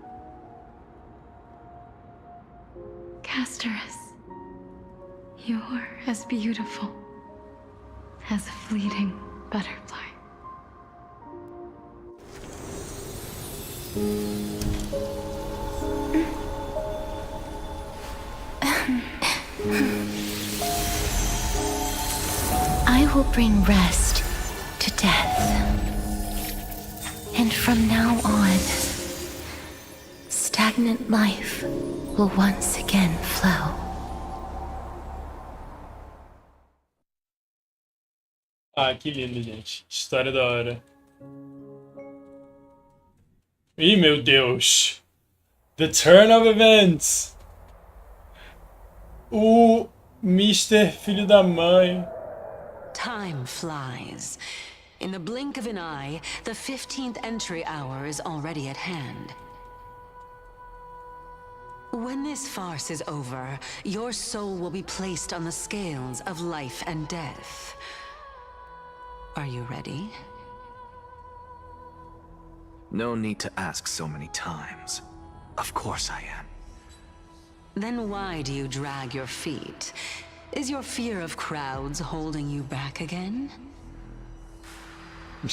Casterus. You're as beautiful as a fleeting butterfly. I will bring rest to death. And from now on, stagnant life will once again flow. Ah, que lindo, gente. História da hora. Ih, meu Deus. The turn of events. O Mr. Filho da Mãe. Time flies. In the blink of an eye, the 15th entry hour is already at hand. When this farce is over, your soul will be placed on the scales of life and death. Are you ready? No need to ask so many times. Of course I am. Then why do you drag your feet? Is your fear of crowds holding you back again? I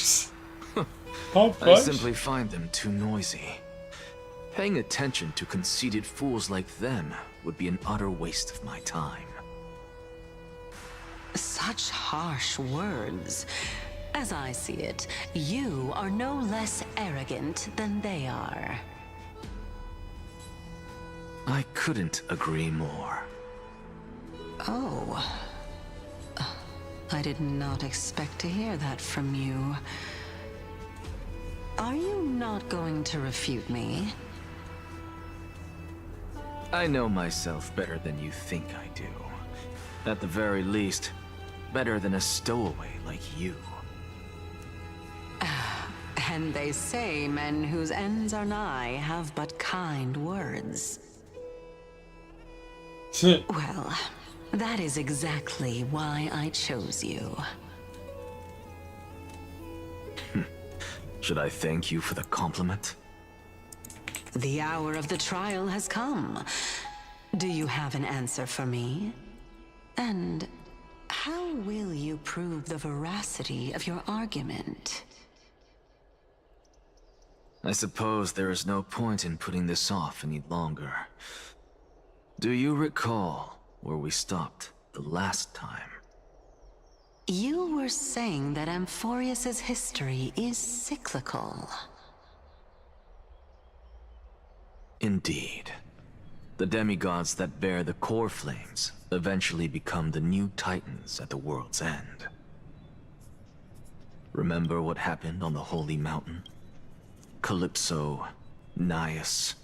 simply find them too noisy. Paying attention to conceited fools like them would be an utter waste of my time. Such harsh words. As I see it, you are no less arrogant than they are. I couldn't agree more. Oh. I did not expect to hear that from you. Are you not going to refute me? I know myself better than you think I do. At the very least, better than a stowaway like you. And they say men whose ends are nigh have but kind words. Well, that is exactly why I chose you. Should I thank you for the compliment? The hour of the trial has come. Do you have an answer for me? And how will you prove the veracity of your argument? I suppose there is no point in putting this off any longer. Do you recall where we stopped the last time? You were saying that Amphoreus' history is cyclical. Indeed. The demigods that bear the core flames eventually become the new titans at the world's end. Remember what happened on the Holy Mountain? Calypso, Naias.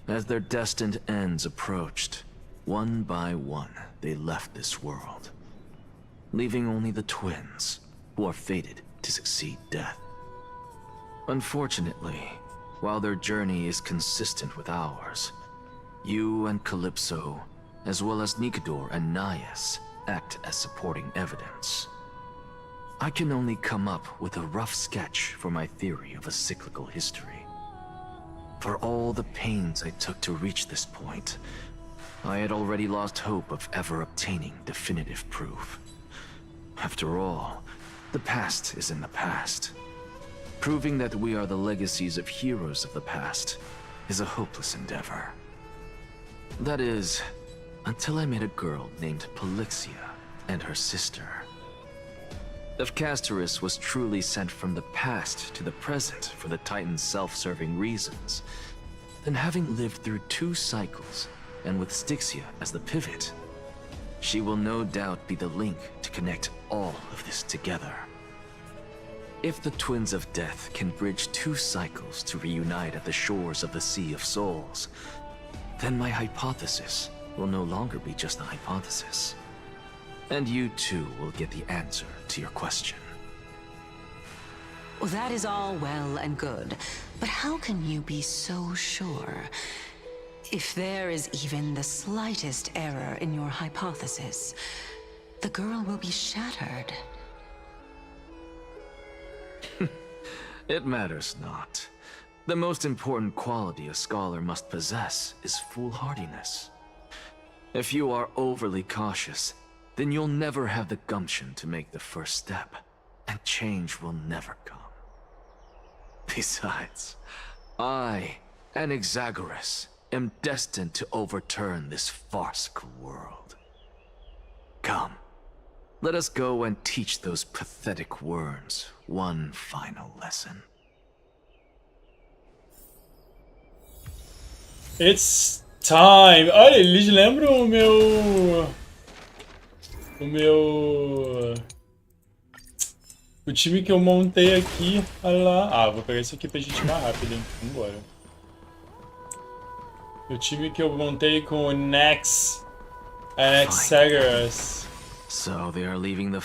As their destined ends approached, one by one they left this world, leaving only the twins, who are fated to succeed death. Unfortunately, while their journey is consistent with ours, you and Calypso, as well as Nicodor and Naias, act as supporting evidence. I can only come up with a rough sketch for my theory of a cyclical history. For all the pains I took to reach this point, I had already lost hope of ever obtaining definitive proof. After all, the past is in the past. Proving that we are the legacies of heroes of the past is a hopeless endeavor. That is, until I met a girl named Polixia and her sister. If Castorus was truly sent from the past to the present for the Titan's self-serving reasons, then having lived through 2 cycles, and with Styxia as the pivot, she will no doubt be the link to connect all of this together. If the Twins of Death can bridge 2 cycles to reunite at the shores of the Sea of Souls, then my hypothesis will no longer be just a hypothesis. And you too will get the answer to your question. Well, that is all well and good, but how can you be so sure? If there is even the slightest error in your hypothesis, the girl will be shattered. It matters not. The most important quality a scholar must possess is foolhardiness. If you are overly cautious, then you'll never have the gumption to make the first step, and change will never come. Besides, I, an Exagoras, am destined to overturn this farcical world. Come, let us go and teach those pathetic worms one final lesson. It's time! Olha, eles lembram o time que eu montei aqui. Olha lá. Ah, vou pegar isso aqui pra gente ir mais rápido, hein? Vambora. O time que eu montei com o Nex. Anaxagoras. So they are leaving the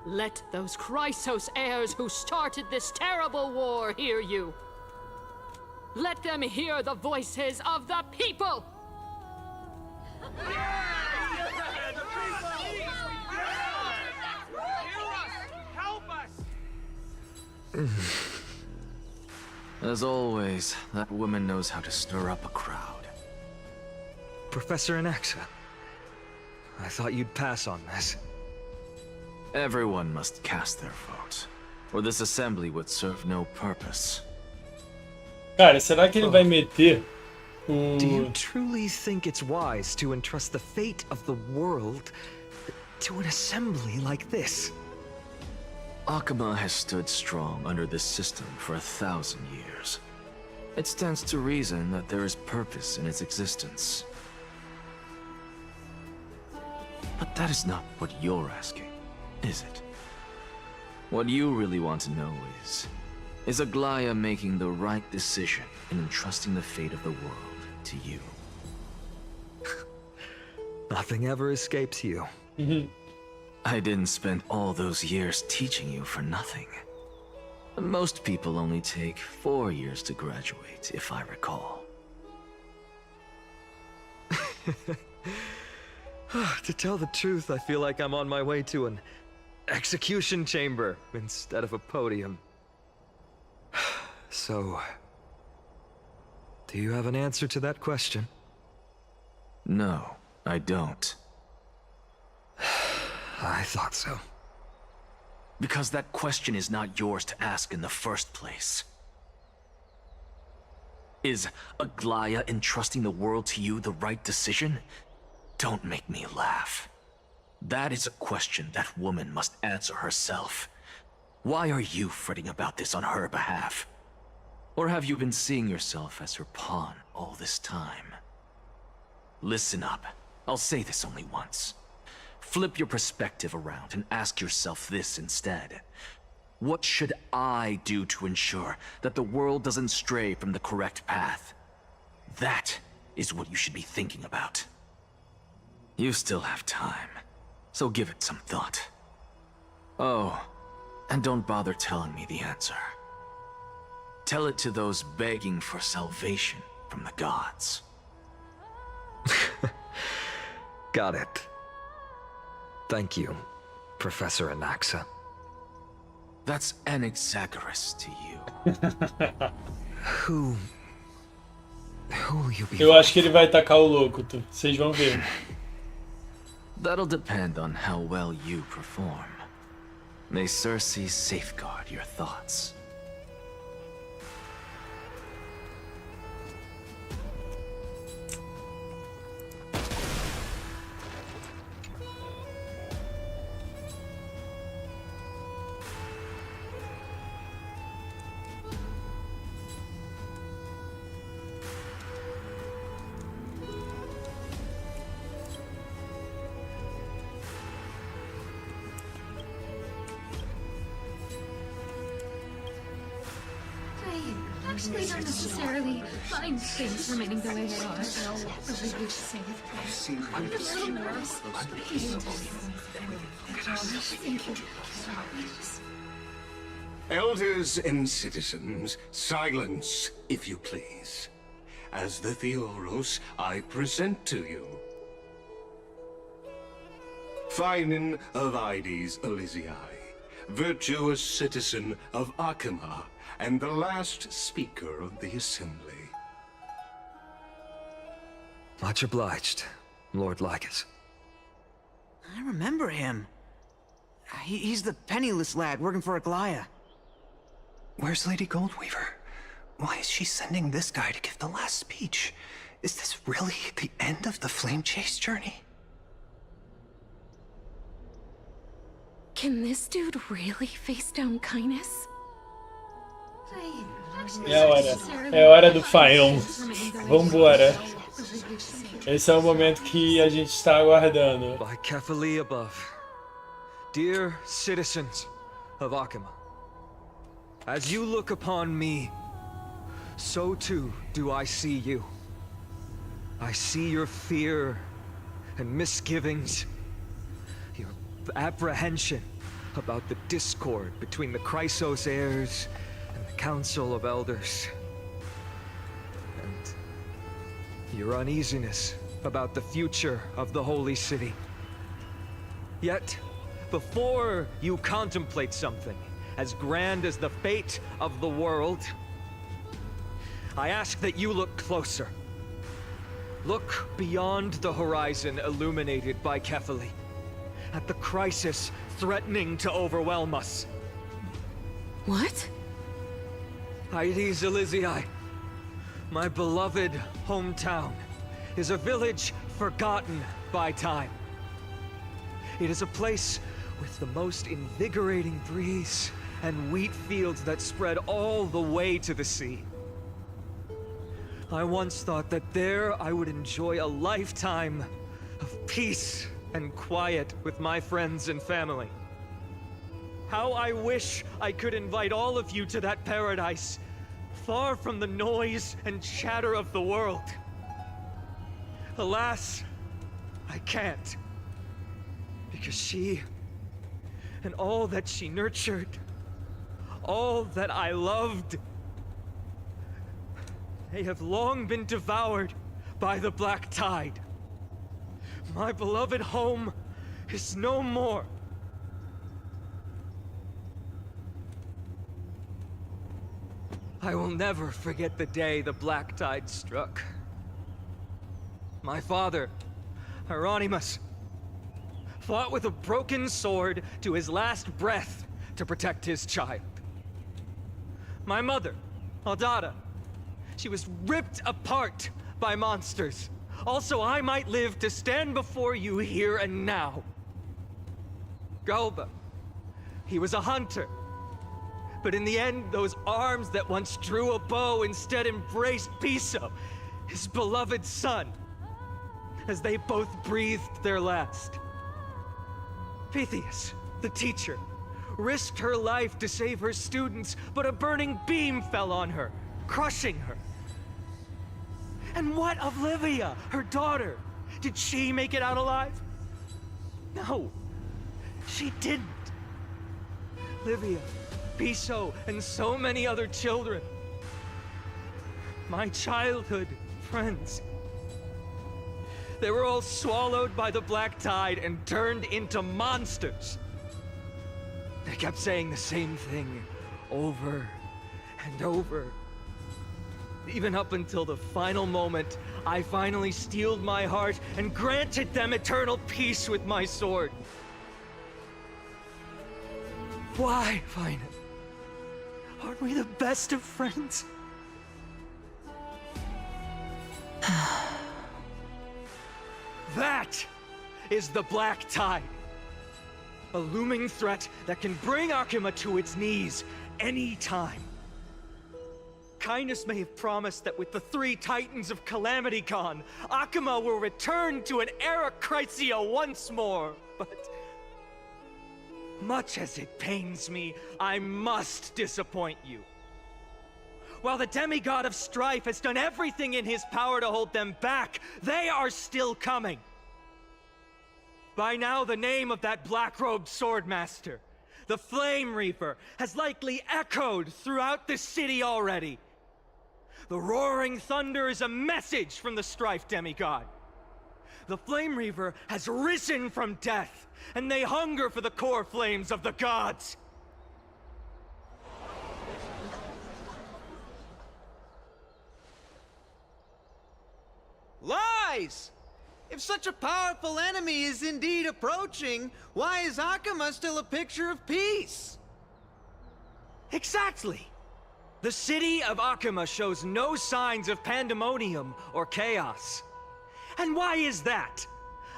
Let those Chrysos heirs who started this terrible war hear you. Let them hear the voices of the people! As always, that woman knows how to stir up a crowd. Professor Anaxa, I thought you'd pass on this. Everyone must cast their vote, or this assembly would serve no purpose. Cara, será que ele vai meter o... Do you truly think it's wise to entrust the fate of the world to an assembly like this? Akama has stood strong under this system for 1,000 years. It stands to reason that there is purpose in its existence. But that is not what you're asking, is it? What you really want to know is Aglaya making the right decision in entrusting the fate of the world to you? Nothing ever escapes you. I didn't spend all those years teaching you for nothing. Most people only take 4 years to graduate, if I recall. To tell the truth, I feel like I'm on my way to an execution chamber instead of a podium. So, do you have an answer to that question? No, I don't. I thought so. Because that question is not yours to ask in the first place. Is Aglaya entrusting the world to you the right decision? Don't make me laugh. That is a question that woman must answer herself. Why are you fretting about this on her behalf? Or have you been seeing yourself as her pawn all this time? Listen up. I'll say this only once. Flip your perspective around and ask yourself this instead. What should I do to ensure that the world doesn't stray from the correct path? That is what you should be thinking about. You still have time, so give it some thought. Oh, and don't bother telling me the answer. Tell it to those begging for salvation from the gods. Got it. Thank you, Professor Anaxa. That's Anaxagoras to you. Who will you be? Eu acho que ele vai tacar o louco, vocês vão ver. That'll depend on how well you perform. May Circe safeguard your thoughts. Actually, don't necessarily find things remaining the way they are. Elders and citizens, silence, if you please. As the Theoros, I present to you Phinin of Ides Elysiae, virtuous citizen of Akama, and the last speaker of the assembly. Much obliged, Lord Lycus. I remember him. He's the penniless lad working for Aglaya. Where's Lady Goldweaver? Why is she sending this guy to give the last speech? Is this really the end of the Flame Chase journey? Can this dude really face down kindness? É hora do Final. Vambora. Esse é o momento que a gente está aguardando. By Kefali above, dear citizens of Akama, as you look upon me, so too do I see you. I see your fear and misgivings, your apprehension about the discord between the Chrysos heirs and the Council of Elders, and your uneasiness about the future of the Holy City. Yet, before you contemplate something as grand as the fate of the world, I ask that you look closer. Look beyond the horizon illuminated by Kefali, at the crisis threatening to overwhelm us. What? Ides Elysiae, my beloved hometown, is a village forgotten by time. It is a place with the most invigorating breeze and wheat fields that spread all the way to the sea. I once thought that there I would enjoy a lifetime of peace and quiet with my friends and family. How I wish I could invite all of you to that paradise, far from the noise and chatter of the world. Alas, I can't. Because she, and all that she nurtured, all that I loved, they have long been devoured by the black tide. My beloved home is no more. I will never forget the day the black tide struck. My father, Hieronymus, fought with a broken sword to his last breath to protect his child. My mother, Aldada, she was ripped apart by monsters. Also, I might live to stand before you here and now. Galba, he was a hunter. But in the end, those arms that once drew a bow instead embraced Piso, his beloved son, as they both breathed their last. Pythias, the teacher, risked her life to save her students, but a burning beam fell on her, crushing her. And what of Livia, her daughter? Did she make it out alive? No, she didn't. Livia, Piso, and so many other children. My childhood friends. They were all swallowed by the black tide and turned into monsters. They kept saying the same thing over and over. Even up until the final moment, I finally steeled my heart and granted them eternal peace with my sword. Why, Vina? Aren't we the best of friends? That is the black tide. A looming threat that can bring Akuma to its knees any time. Kindness may have promised that with the 3 titans of Calamity Con, Akuma will return to an era Chrysia once more, but much as it pains me, I must disappoint you. While the demigod of strife has done everything in his power to hold them back, they are still coming. By now, the name of that black-robed swordmaster, the Flame Reaper, has likely echoed throughout the city already. The roaring thunder is a message from the strife demigod. The Flame Reaver has risen from death, and they hunger for the core flames of the gods. Lies! If such a powerful enemy is indeed approaching, why is Akuma still a picture of peace? Exactly! The city of Akuma shows no signs of pandemonium or chaos. And why is that?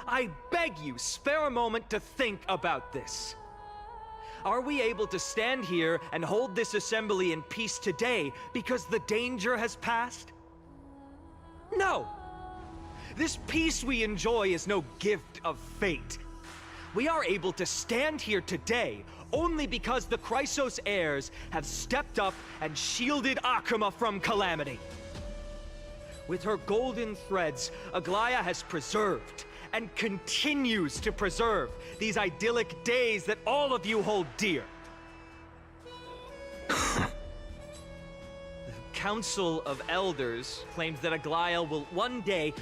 I beg you, spare a moment to think about this. Are we able to stand here and hold this assembly in peace today because the danger has passed? No! This peace we enjoy is no gift of fate. We are able to stand here today only because the Chrysos heirs have stepped up and shielded Akuma from calamity. With her golden threads, Aglaya has preserved and continues to preserve these idyllic days that all of you hold dear. The Council of Elders claims that Aglaya will one day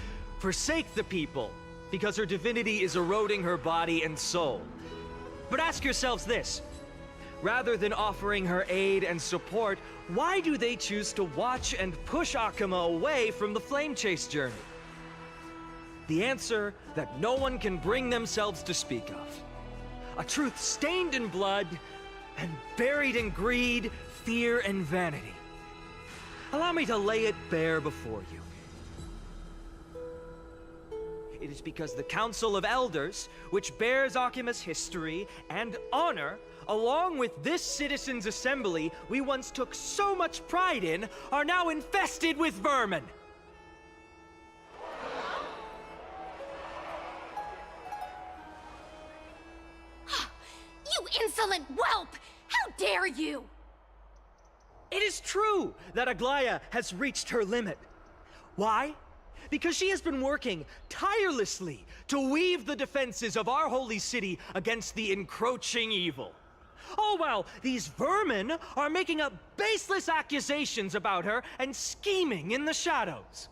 forsake the people because her divinity is eroding her body and soul. But ask yourselves this. Rather than offering her aid and support, why do they choose to watch and push Akuma away from the Flame Chase journey? The answer that no one can bring themselves to speak of. A truth stained in blood and buried in greed, fear, and vanity. Allow me to lay it bare before you. it is because the Council of Elders, which bears Akima's history and honor, along with this citizens' assembly we once took so much pride in, are now infested with vermin. You insolent whelp! How dare you! It is true that Aglaya has reached her limit. Why? Because she has been working tirelessly to weave the defenses of our holy city against the encroaching evil. All while these vermin are making up baseless accusations about her and scheming in the shadows.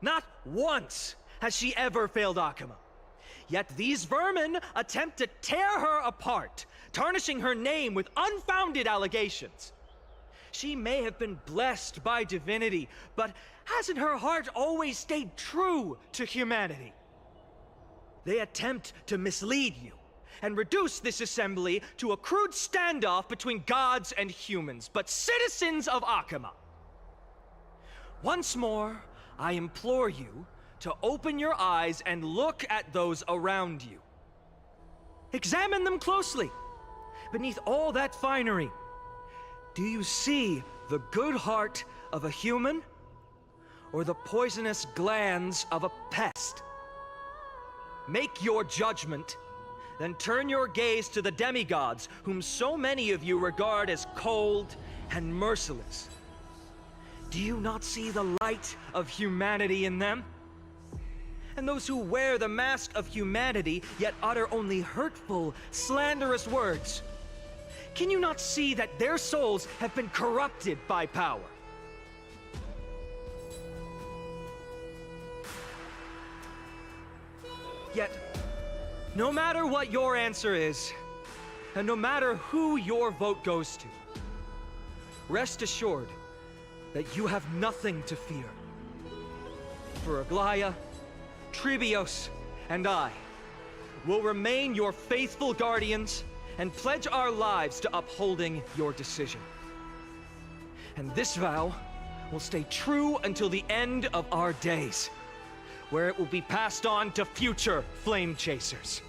Not once has she ever failed Akima. Yet these vermin attempt to tear her apart, tarnishing her name with unfounded allegations. She may have been blessed by divinity, but hasn't her heart always stayed true to humanity? They attempt to mislead you and reduce this assembly to a crude standoff between gods and humans, but citizens of Akima. Once more, I implore you to open your eyes and look at those around you. Examine them closely. Beneath all that finery, do you see the good heart of a human or the poisonous glands of a pest? Make your judgment, then turn your gaze to the demigods whom so many of you regard as cold and merciless. Do you not see the light of humanity in them? And those who wear the mask of humanity yet utter only hurtful, slanderous words. Can you not see that their souls have been corrupted by power? Yet, no matter what your answer is, and no matter who your vote goes to, rest assured that you have nothing to fear. For Aglaya, Tribios, and I will remain your faithful guardians and pledge our lives to upholding your decision. And this vow will stay true until the end of our days, where it will be passed on to future flame chasers.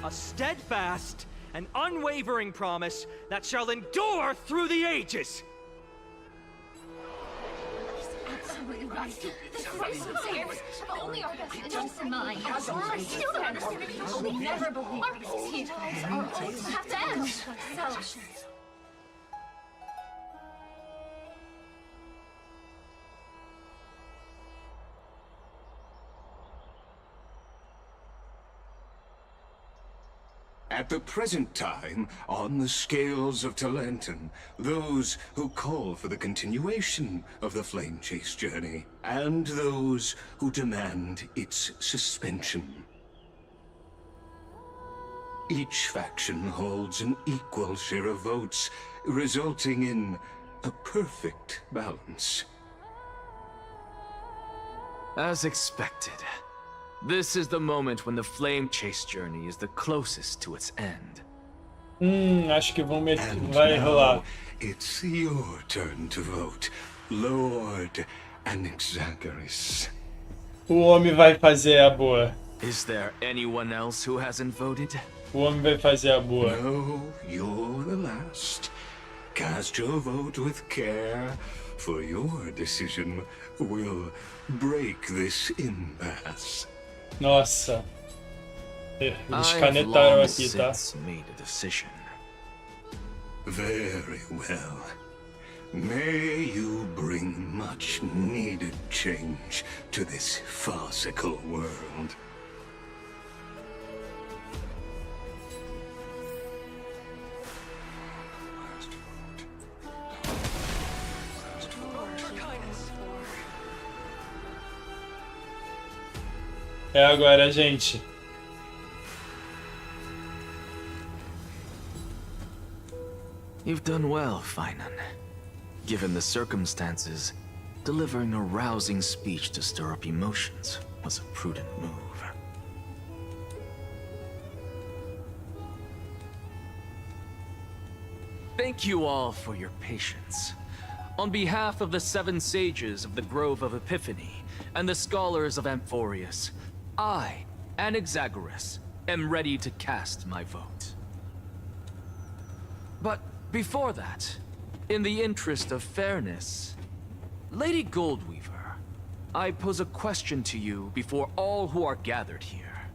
A steadfast and unwavering promise that shall endure through the ages. Absolutely right. This race of sayers have only our best interests in mind. I still don't understand it. I will never believe our proceedings are always have to end. Selfishness. At the present time, on the scales of Talenton, those who call for the continuation of the Flame Chase journey, and those who demand its suspension. Each faction holds an equal share of votes, resulting in a perfect balance. As expected. This is the moment when the Flame Chase journey is the closest to its end. Acho que vai rolar. It's your turn to vote, Lord Anaxagoras. O homem vai fazer a boa. Is there anyone else who hasn't voted? O homem vai fazer a boa. No, you're the last. Cast your vote with care, for your decision will break this impasse. Nossa. Eles canetaram aqui, tá? Made a decision. Very well. May you bring much needed change to this farcical world. É agora, gente. You've done well, Finan. Given the circumstances, delivering a rousing speech to stir up emotions was a prudent move. Thank you all for your patience. on behalf of the 7 sages of the Grove of Epiphany and the scholars of Amphoreus, I, Anaxagoras, am ready to cast my vote. But before that, in the interest of fairness, Lady Goldweaver, I pose a question to you before all who are gathered here.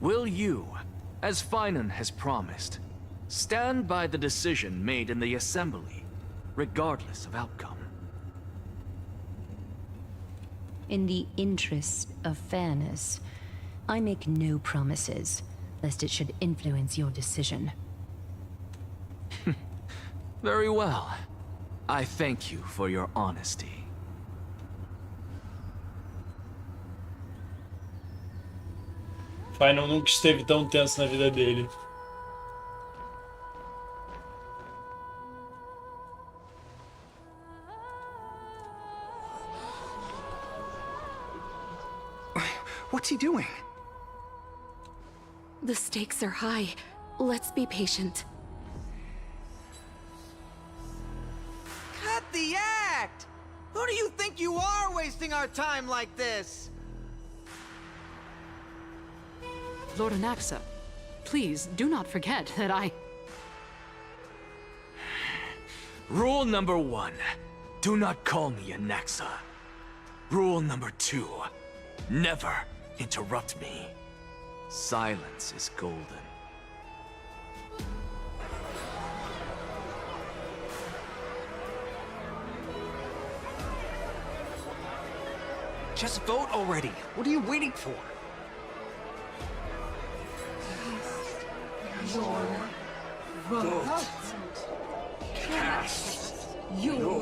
Will you, as Finan has promised, stand by the decision made in the Assembly, regardless of outcome? In the interest of fairness, I make no promises, lest it should influence your decision. Very well. I thank you for your honesty. Final nunca esteve tão tenso na vida dele. What's he doing? The stakes are high. Let's be patient. Cut the act! Who do you think you are wasting our time like this? Lord Anaxa, please do not forget that I... Rule number 1, do not call me Anaxa. Rule number 2, never interrupt me. Silence is golden. Just vote already. What are you waiting for? Your vote. Cast your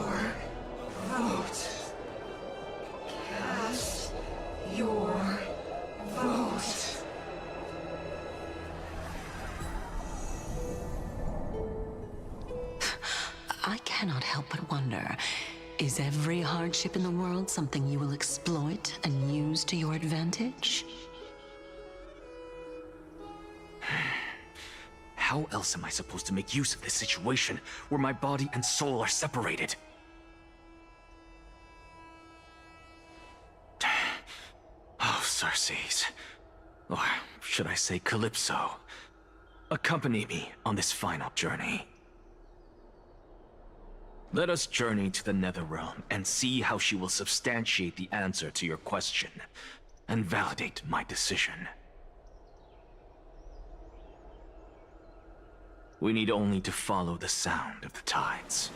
vote. Cast your vote. I cannot help but wonder, is every hardship in the world something you will exploit and use to your advantage? How else am I supposed to make use of this situation where my body and soul are separated? Oh, Circes. Or should I say Calypso? Accompany me on this final journey. Let us journey to the Netherrealm and see how she will substantiate the answer to your question and validate my decision. We need only to follow the sound of the tides.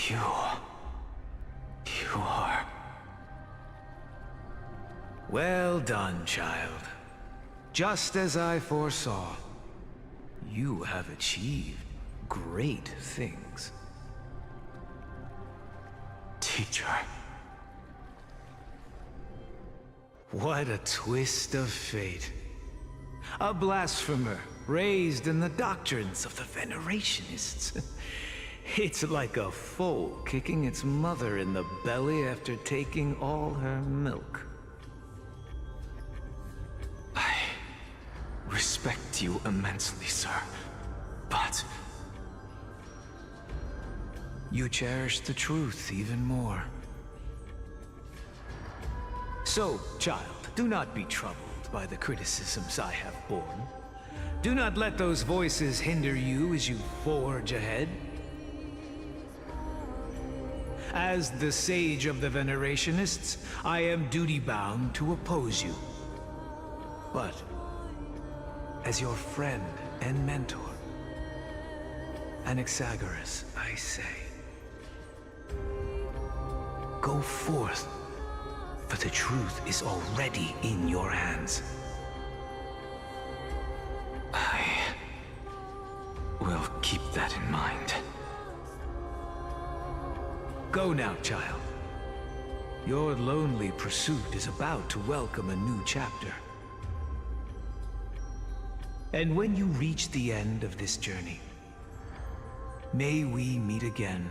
You are... Well done, child. Just as I foresaw, you have achieved great things. Teacher. What a twist of fate. A blasphemer raised in the doctrines of the Venerationists. It's like a foal kicking its mother in the belly after taking all her milk. I respect you immensely, sir, but... You cherish the truth even more. So, child, do not be troubled by the criticisms I have borne. Do not let those voices hinder you as you forge ahead. As the sage of the Venerationists, I am duty-bound to oppose you. But, as your friend and mentor, Anaxagoras, I say, go forth, for the truth is already in your hands. I will keep that in mind. Go now, child. Your lonely pursuit is about to welcome a new chapter. And when you reach the end of this journey, may we meet again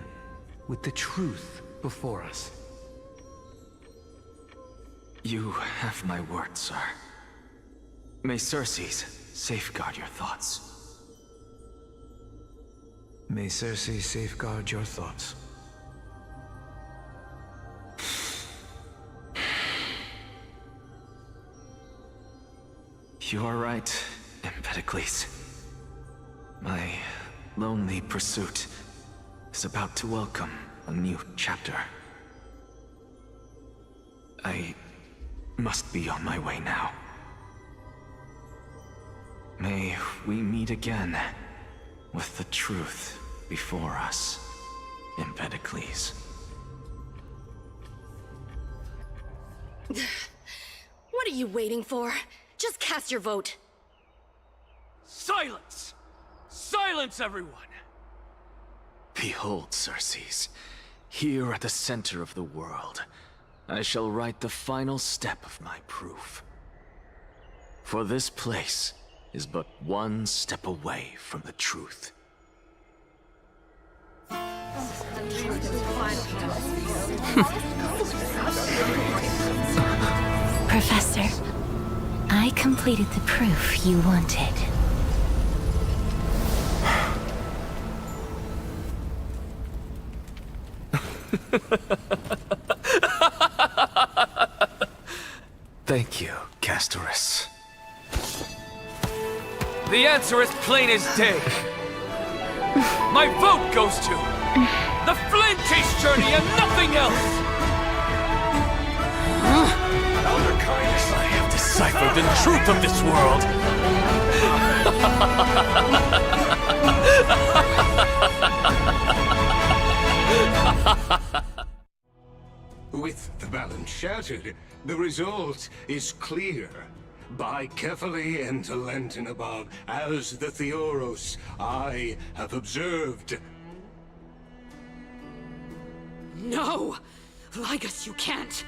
with the truth before us. You have my word, sir. May Circes safeguard your thoughts. May Cersei safeguard your thoughts. You are right, Empedocles. My lonely pursuit is about to welcome a new chapter. I must be on my way now. May we meet again with the truth before us, Empedocles. What are you waiting for? Just cast your vote. Silence! Silence, everyone! Behold, Cersei, here at the center of the world, I shall write the final step of my proof. For this place is but one step away from the truth. Professor, I completed the proof you wanted. Thank you, Castorus. The answer is plain as day. My vote goes to the Flame Chase journey and nothing else! Elder Kindness, I have deciphered the truth of this world! With the balance shattered, the result is clear. Buy carefully and to Lenten above, as the Theoros I have observed. No! Ligus, you can't!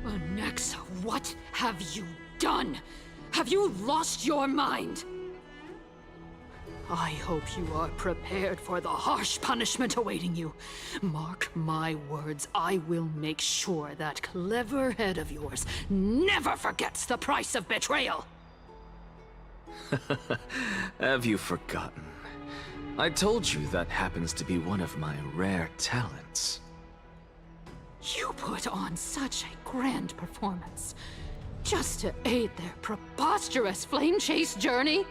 Onyxa, what have you done? Have you lost your mind? I hope you are prepared for the harsh punishment awaiting you. Mark my words, I will make sure that clever head of yours never forgets the price of betrayal. Have you forgotten? I told you that happens to be one of my rare talents. You put on such a grand performance, just to aid their preposterous flame chase journey?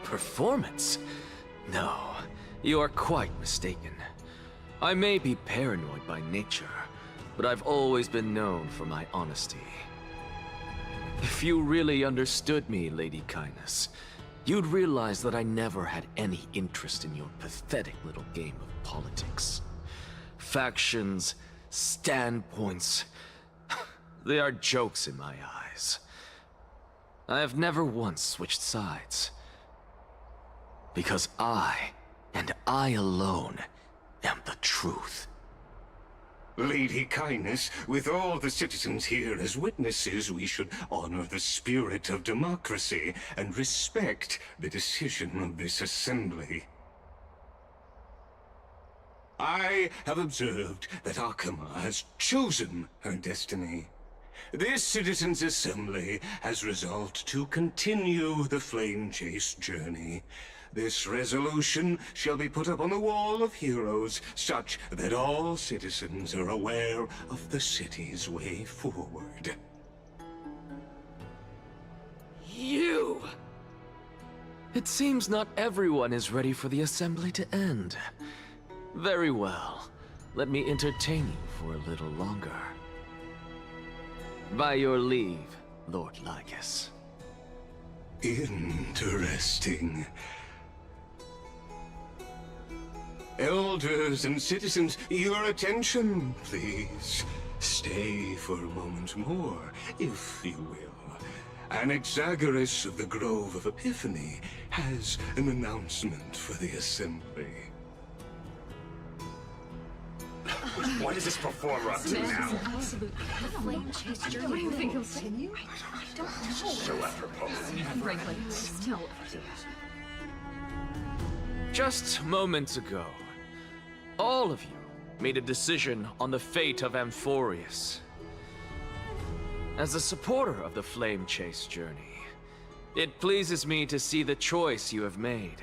Performance? No, you are quite mistaken. I may be paranoid by nature, but I've always been known for my honesty. If you really understood me, Lady Kindness, you'd realize that I never had any interest in your pathetic little game of politics. Factions, standpoints, they are jokes in my eyes. I have never once switched sides. Because I, and I alone, am the truth. Lady Kindness, with all the citizens here as witnesses, we should honor the spirit of democracy and respect the decision of this assembly. I have observed that Akama has chosen her destiny. This citizens' assembly has resolved to continue the flame chase journey. This resolution shall be put up on the Wall of Heroes, such that all citizens are aware of the city's way forward. You! It seems not everyone is ready for the assembly to end. Very well. Let me entertain you for a little longer. By your leave, Lord Ligus. Interesting. Elders and citizens, your attention, please. Stay for a moment more, if you will. Anaxagoras of the Grove of Epiphany has an announcement for the assembly. What is this performer up to now? Absolutely. The flame chase journey. What do you think he'll continue? I don't know. So apropos. Frankly, still. Just moments ago, all of you made a decision on the fate of Amphoreus. As a supporter of the Flame Chase journey, It pleases me to see the choice you have made.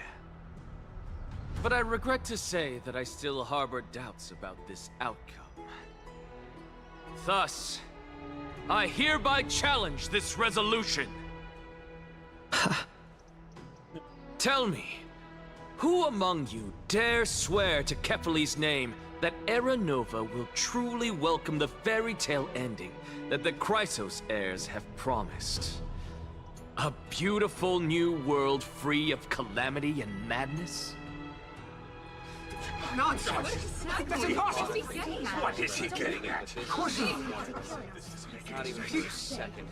But I regret to say that I still harbor doubts about this outcome. Thus, I hereby challenge this resolution. Tell me, who among you dare swear to Kefali's name that Era Nova will truly welcome the fairy tale ending that the Chrysos heirs have promised? A beautiful new world free of calamity and madness? Nonsense! That's impossible! What is he getting at? Not even for a second.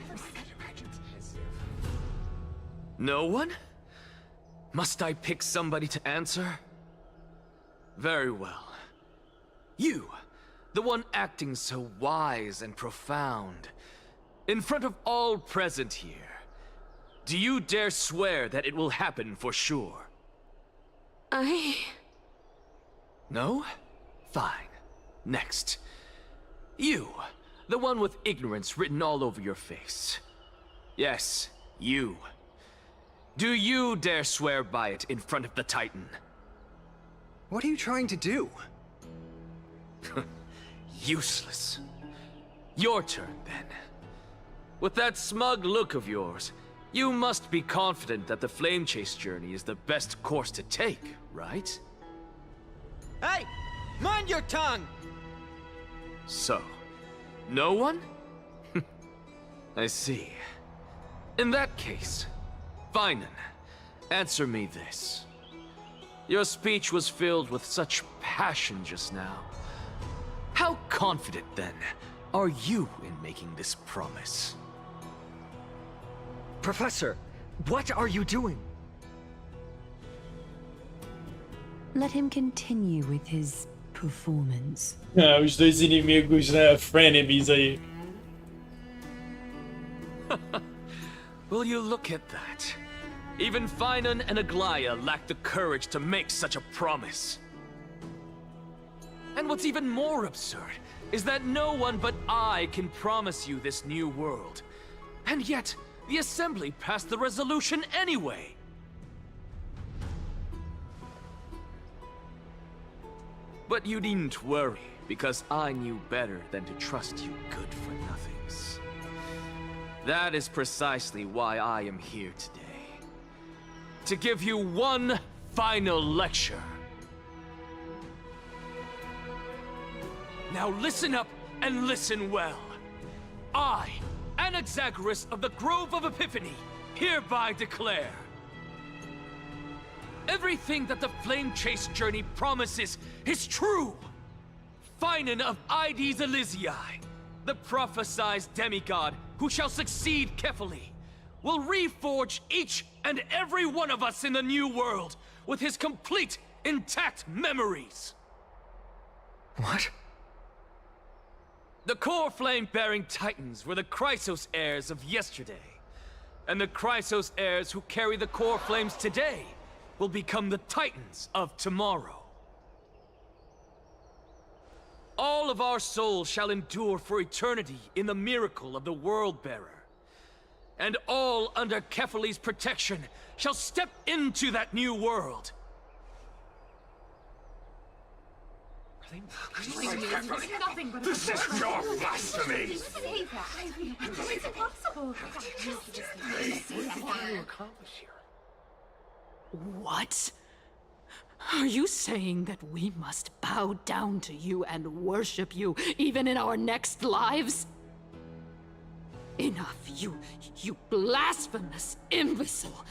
No one? Must I pick somebody to answer? Very well. You, the one acting so wise and profound, in front of all present here, do you dare swear that it will happen for sure? No? Fine. Next. You, the one with ignorance written all over your face. Yes, you. Do you dare swear by it in front of the Titan? What are you trying to do? Useless. Your turn, then. With that smug look of yours, you must be confident that the Flame Chase journey is the best course to take, right? Hey! Mind your tongue! So, no one? I see. In that case, Finan, answer me this. Your speech was filled with such passion just now. How confident, then, are you in making this promise? Professor, what are you doing? Let him continue with his performance. Os dois inimigos, frenemies aí. Will you look at that? Even Finan and Aglaya lack the courage to make such a promise. And what's even more absurd is that no one but I can promise you this new world. And yet, the Assembly passed the resolution anyway. But you needn't worry, because I knew better than to trust you good-for-nothings. That is precisely why I am here today. To give you one final lecture. Now listen up and listen well. I, Anaxagoras of the Grove of Epiphany, hereby declare everything that the Flame Chase journey promises is true. Finan of Ides Elysiae, the prophesied demigod who shall succeed Kefali, will reforge each and every one of us in the new world with his complete, intact memories. What? The core flame-bearing titans were the Chrysos heirs of yesterday, and the Chrysos heirs who carry the core flames today will become the titans of tomorrow. All of our souls shall endure for eternity in the miracle of the World-Bearer. And all under Kefali's protection shall step into that new world. This is pure blasphemy! It's impossible. What? Are you saying that we must bow down to you and worship you, even in our next lives? Enough, you blasphemous imbecile!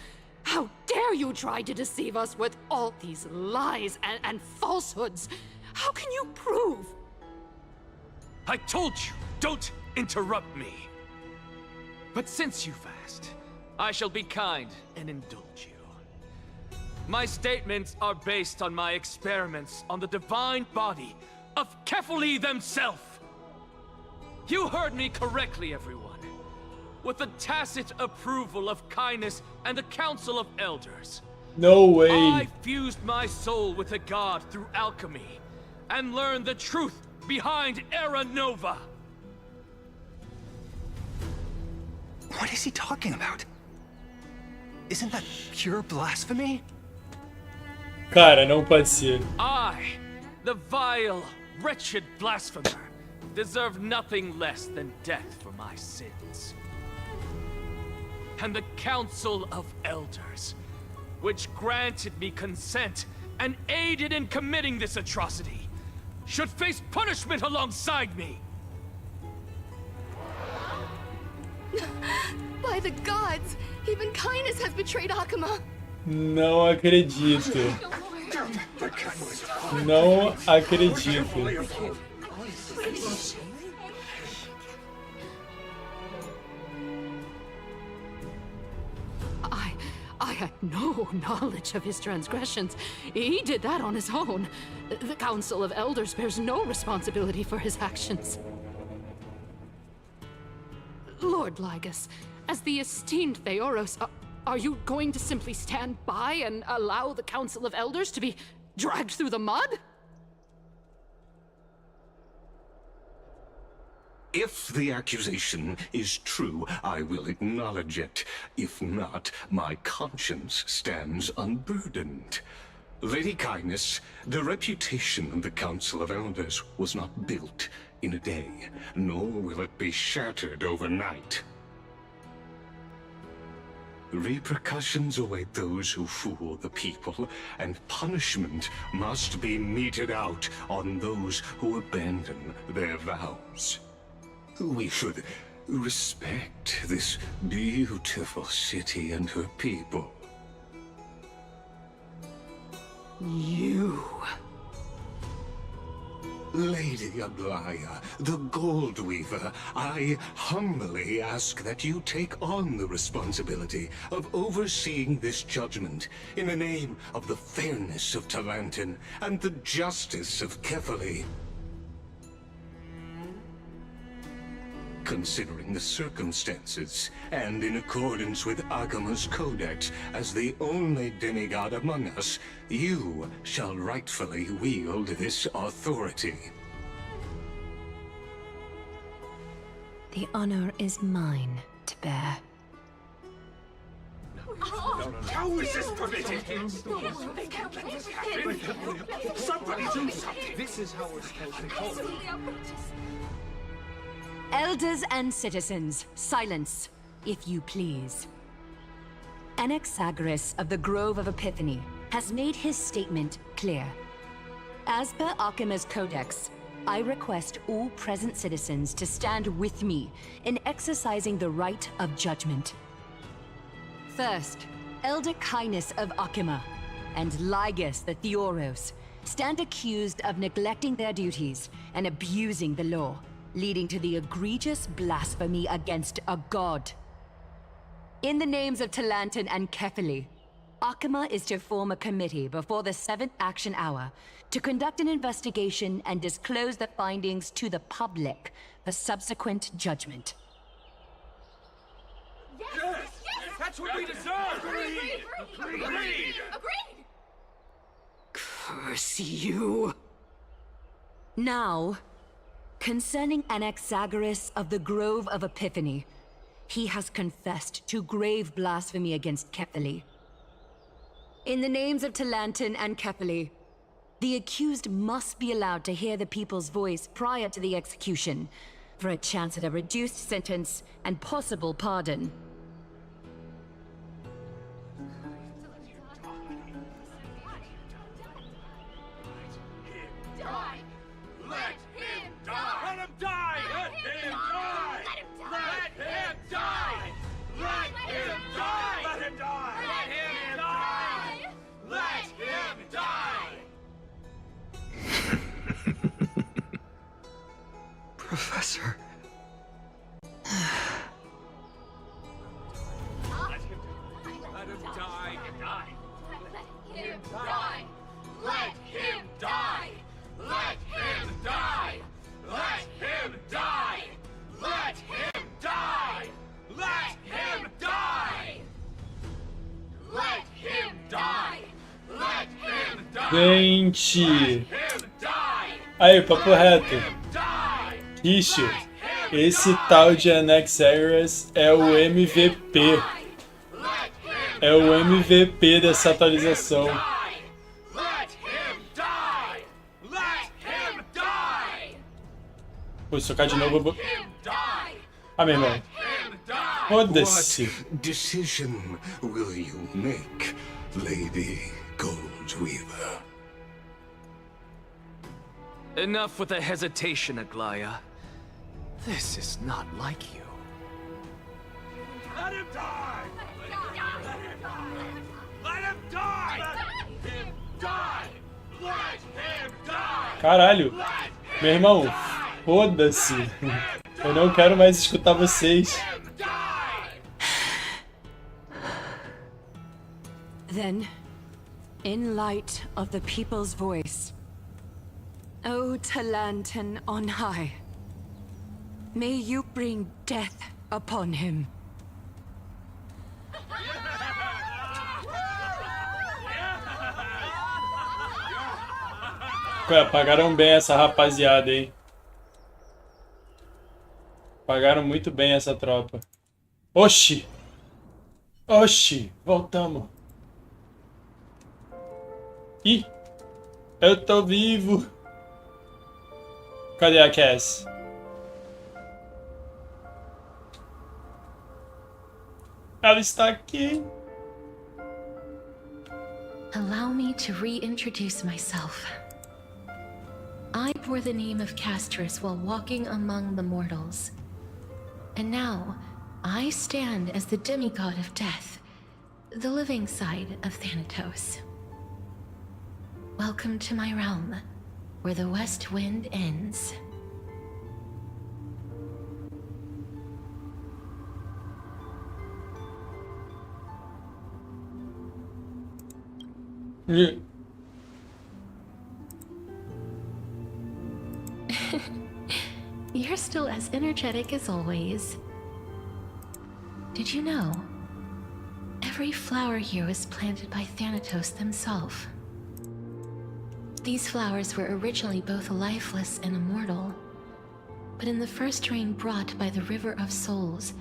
How dare you try to deceive us with all these lies and falsehoods? How can you prove? I told you, don't interrupt me. But since you've asked, I shall be kind and indulge you. My statements are based on my experiments on the divine body of Kefali themselves. You heard me correctly, everyone. With the tacit approval of kindness and the Council of Elders. No way. I fused my soul with a god through alchemy and learned the truth behind Era Nova. What is he talking about? Isn't that pure blasphemy? Cara, não pode ser. I, the vile, wretched blasphemer, deserve nothing less than death for my sins. And the Council of Elders, which granted me consent and aided in committing this atrocity, should face punishment alongside me. By the gods, even kindness has betrayed Akuma. Não acredito. Não acredito. I had no knowledge of his transgressions. He did that on his own. The Council of Elders bears no responsibility for his actions. Lord Lygus, as the esteemed Theoros, are you going to simply stand by and allow the Council of Elders to be dragged through the mud? If the accusation is true, I will acknowledge it. If not, my conscience stands unburdened. Lady Kindness, the reputation of the Council of Elders was not built in a day, nor will it be shattered overnight. Repercussions await those who fool the people, and punishment must be meted out on those who abandon their vows. We should respect this beautiful city and her people. You... Lady Ablaya, the Gold Weaver, I humbly ask that you take on the responsibility of overseeing this judgment in the name of the fairness of Talantin and the justice of Kefali. Considering the circumstances, and in accordance with Akuma's codex as the only demigod among us, you shall rightfully wield this authority. The honor is mine to bear. How is this permitted? They can't let this happen. Somebody do something. This is how we're supposed to hold. Elders and citizens, silence, if you please. Anaxagoras of the Grove of Epiphany has made his statement clear. As per Akuma's codex, I request all present citizens to stand with me in exercising the right of judgment. First, Elder Kindness of Akuma and Lygus the Theoros stand accused of neglecting their duties and abusing the law, leading to the egregious blasphemy against a god. In the names of Talantin and Kefali, Akuma is to form a committee before the 7th action hour to conduct an investigation and disclose the findings to the public for subsequent judgment. Yes! That's what we deserve! Agreed! Curse you! Now, concerning Anaxagoras of the Grove of Epiphany, he has confessed to grave blasphemy against Kefali. In the names of Talantin and Kefali, the accused must be allowed to hear the people's voice prior to the execution, for a chance at a reduced sentence and possible pardon. Professor. Let him die. Let him die. Let him die. Let him die. Let him die. Let him die. Let him die. Let him die. Let him die. Gente! Aí, papo reto. Ixi, esse tal de Anaxagoras é o MVP. É o MVP dessa atualização. Vou socar de novo. Vou... Ah, meu irmão. Foda-se. What decision will you make, Lady Goldweaver? Enough with the hesitation, Aglaya. This is not like you. Let him die! Let him die! Let him die! Let him die! Let him die! Caralho. Meu irmão, foda-se. Eu não quero mais escutar vocês. Then, in light of the people's voice, O Talantan on high, may you bring death upon him. Pagaram bem essa rapaziada, hein? Pagaram muito bem essa tropa. Oxi! Oxi! Voltamos. Ih! Eu tô vivo! Cadê a Cass? Ela está aqui. Allow me to reintroduce myself. I bore the name of Castris while walking among the mortals. And now, I stand as the demigod of death, the living side of Thanatos. Welcome to my realm, where the west wind ends. You're still as energetic as always. Did you know? Every flower here was planted by Thanatos themselves. These flowers were originally both lifeless and immortal, but in the first rain brought by the River of Souls,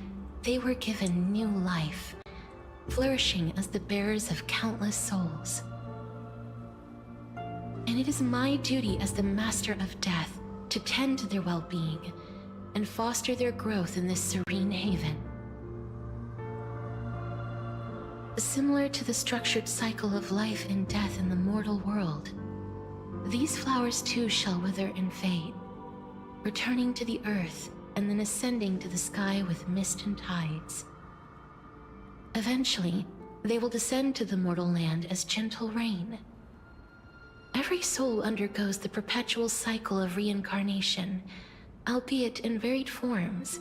they were given new life, flourishing as the bearers of countless souls. And it is my duty as the Master of Death to tend to their well-being and foster their growth in this serene haven. Similar to the structured cycle of life and death in the mortal world, these flowers too shall wither and fade, returning to the earth and then ascending to the sky with mist and tides. Eventually, they will descend to the mortal land as gentle rain. Every soul undergoes the perpetual cycle of reincarnation, albeit in varied forms,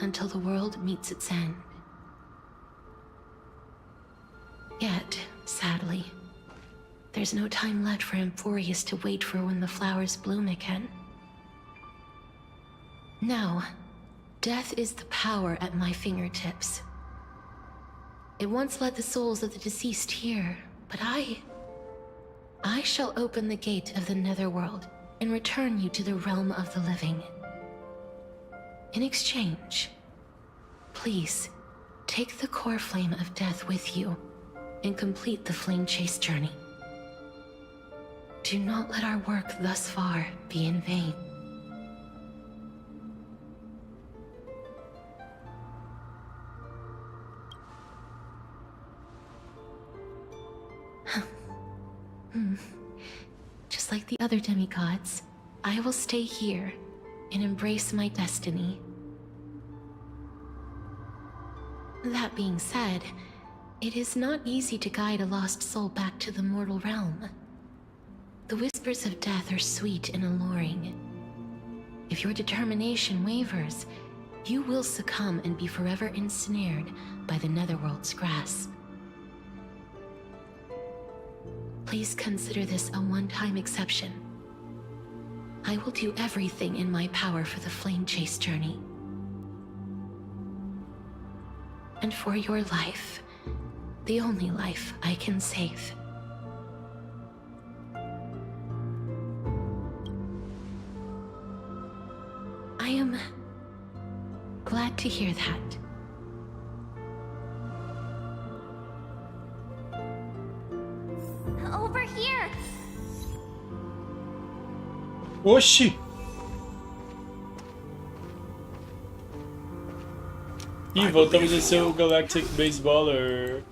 until the world meets its end. Yet, sadly, there's no time left for Amphoreus to wait for when the flowers bloom again. Now, death is the power at my fingertips. It once led the souls of the deceased here, but I shall open the gate of the netherworld and return you to the realm of the living. In exchange, please, take the core flame of death with you and complete the flame chase journey. Do not let our work thus far be in vain. Just like the other demigods, I will stay here and embrace my destiny. That being said, it is not easy to guide a lost soul back to the mortal realm. The whispers of death are sweet and alluring. If your determination wavers, you will succumb and be forever ensnared by the netherworld's grasp. Please consider this a one-time exception. I will do everything in my power for the flame chase journey. And for your life, the only life I can save. I am glad to hear that. over here. Oxi! Ih, voltamos a ser o Galactic Baseballer.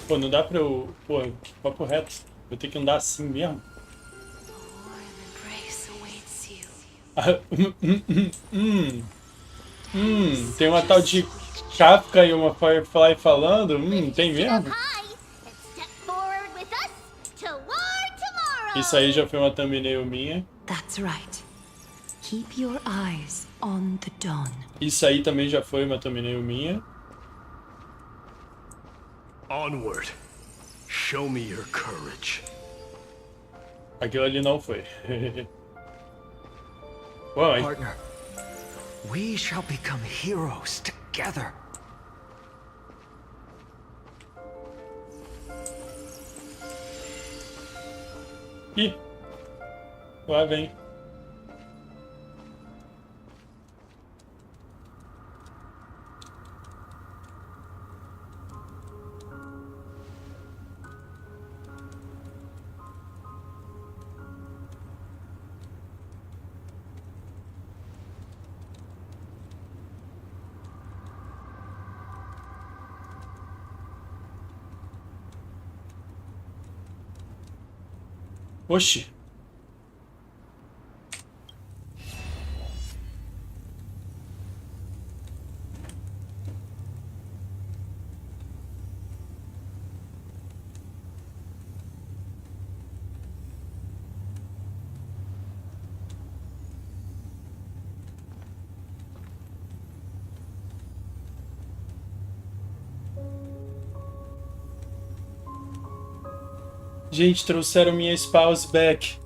Pô, não dá pra eu... Pô, que papo reto. Vou ter que andar assim mesmo. Tem uma tal de Kafka e uma Firefly falando? Tem mesmo? Isso aí já foi uma thumbnail minha. That's right. Keep your eyes on the dawn. Isso aí também já foi uma thumbnail minha. Onward. Show me your courage. Aquilo ali não foi. Ué, Partner, we shall become heroes together. Ih, lá vem. Oxi. Gente, trouxeram minha spouse back.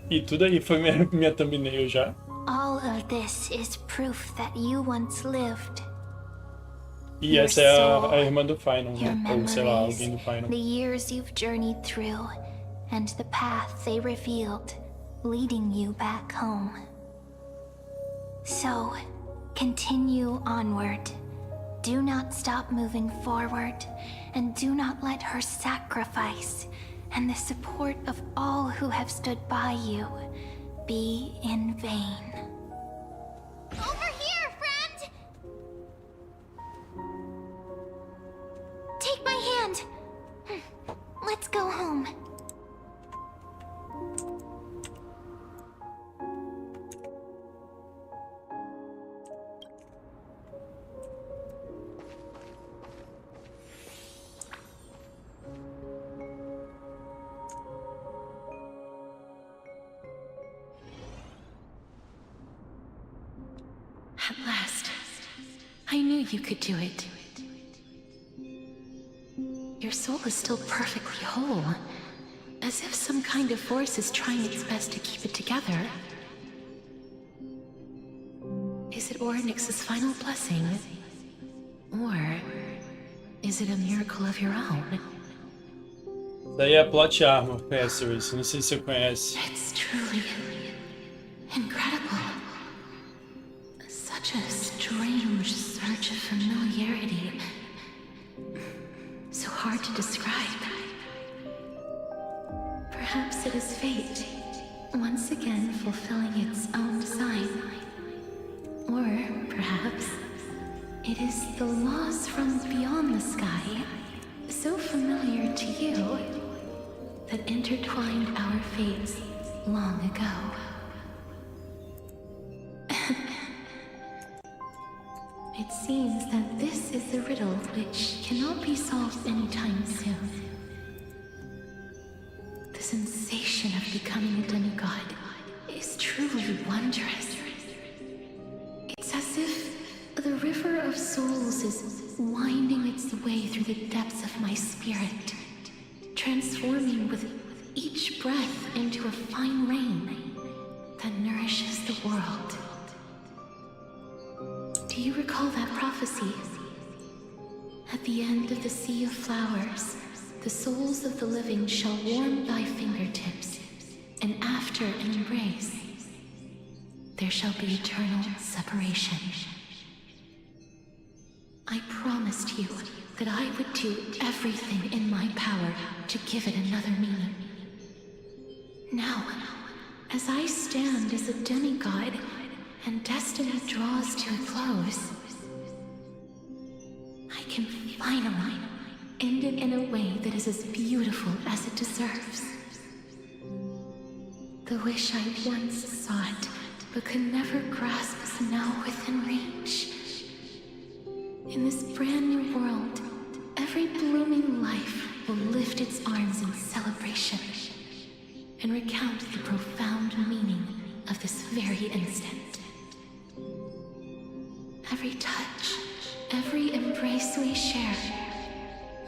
E tudo aí foi minha thumbnail já. All of this is proof that you once lived. E essa é a irmã do Final, né? Ou sei lá, alguém do Final. The years you've journeyed through, and the path they revealed, leading you back home. So, continue onward. Do not stop moving forward, and do not let her sacrifice and the support of all who have stood by you be in vain. Over here, friend! Take my hand. Let's go home. At last, I knew you could do it. Your soul is still perfectly whole, as if some kind of force is trying its best to keep it together. Is it Orynyx's final blessing? Or is it a miracle of your own? Daí é a plot armor, Amphoreus. Não sei se você conhece. It's truly incredible. Such a strange surge of familiarity. So hard to describe. Perhaps it is fate, once again fulfilling its own design. Or perhaps it is the laws from beyond the sky, so familiar to you, that intertwined our fates long ago. It seems that this is the riddle which cannot be solved anytime soon. The sensation of becoming a demigod is truly wondrous. It's as if the river of souls is winding its way through the depths of my spirit, transforming with each breath into a fine rain that nourishes the world. Do you recall that prophecy? At the end of the sea of flowers, the souls of the living shall warm thy fingertips, and after an embrace, there shall be eternal separation. I promised you that I would do everything in my power to give it another meaning. Now, as I stand as a demigod and destiny draws to a close, I can finally end it in a way that is as beautiful as it deserves. The wish I once sought, but could never grasp, is now within reach. In this brand new world, every blooming life will lift its arms in celebration and recount the profound meaning of this very instant. Every touch, every embrace we share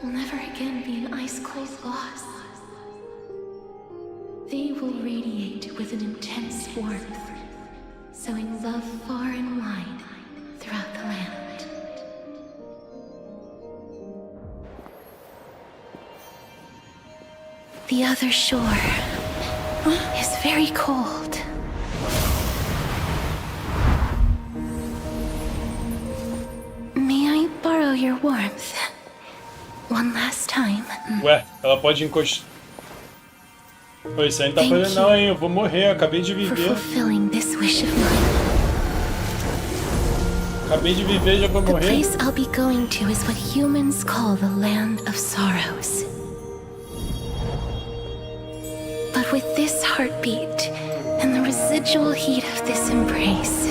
will never again be an ice-cold loss. They will radiate with an intense warmth, sowing love far and wide throughout the land. The other shore is very cold. May I borrow your warmth one last time? Ué, ela pode encostar. Pô, isso aí não tá fazendo não, hein? Eu vou morrer, acabei de viver. Fulfilling this wish of mine. Acabei de viver, já vou morrer. The place I'll be going to is what humans call the Land of Sorrows. But with this heartbeat and the residual heat of this embrace,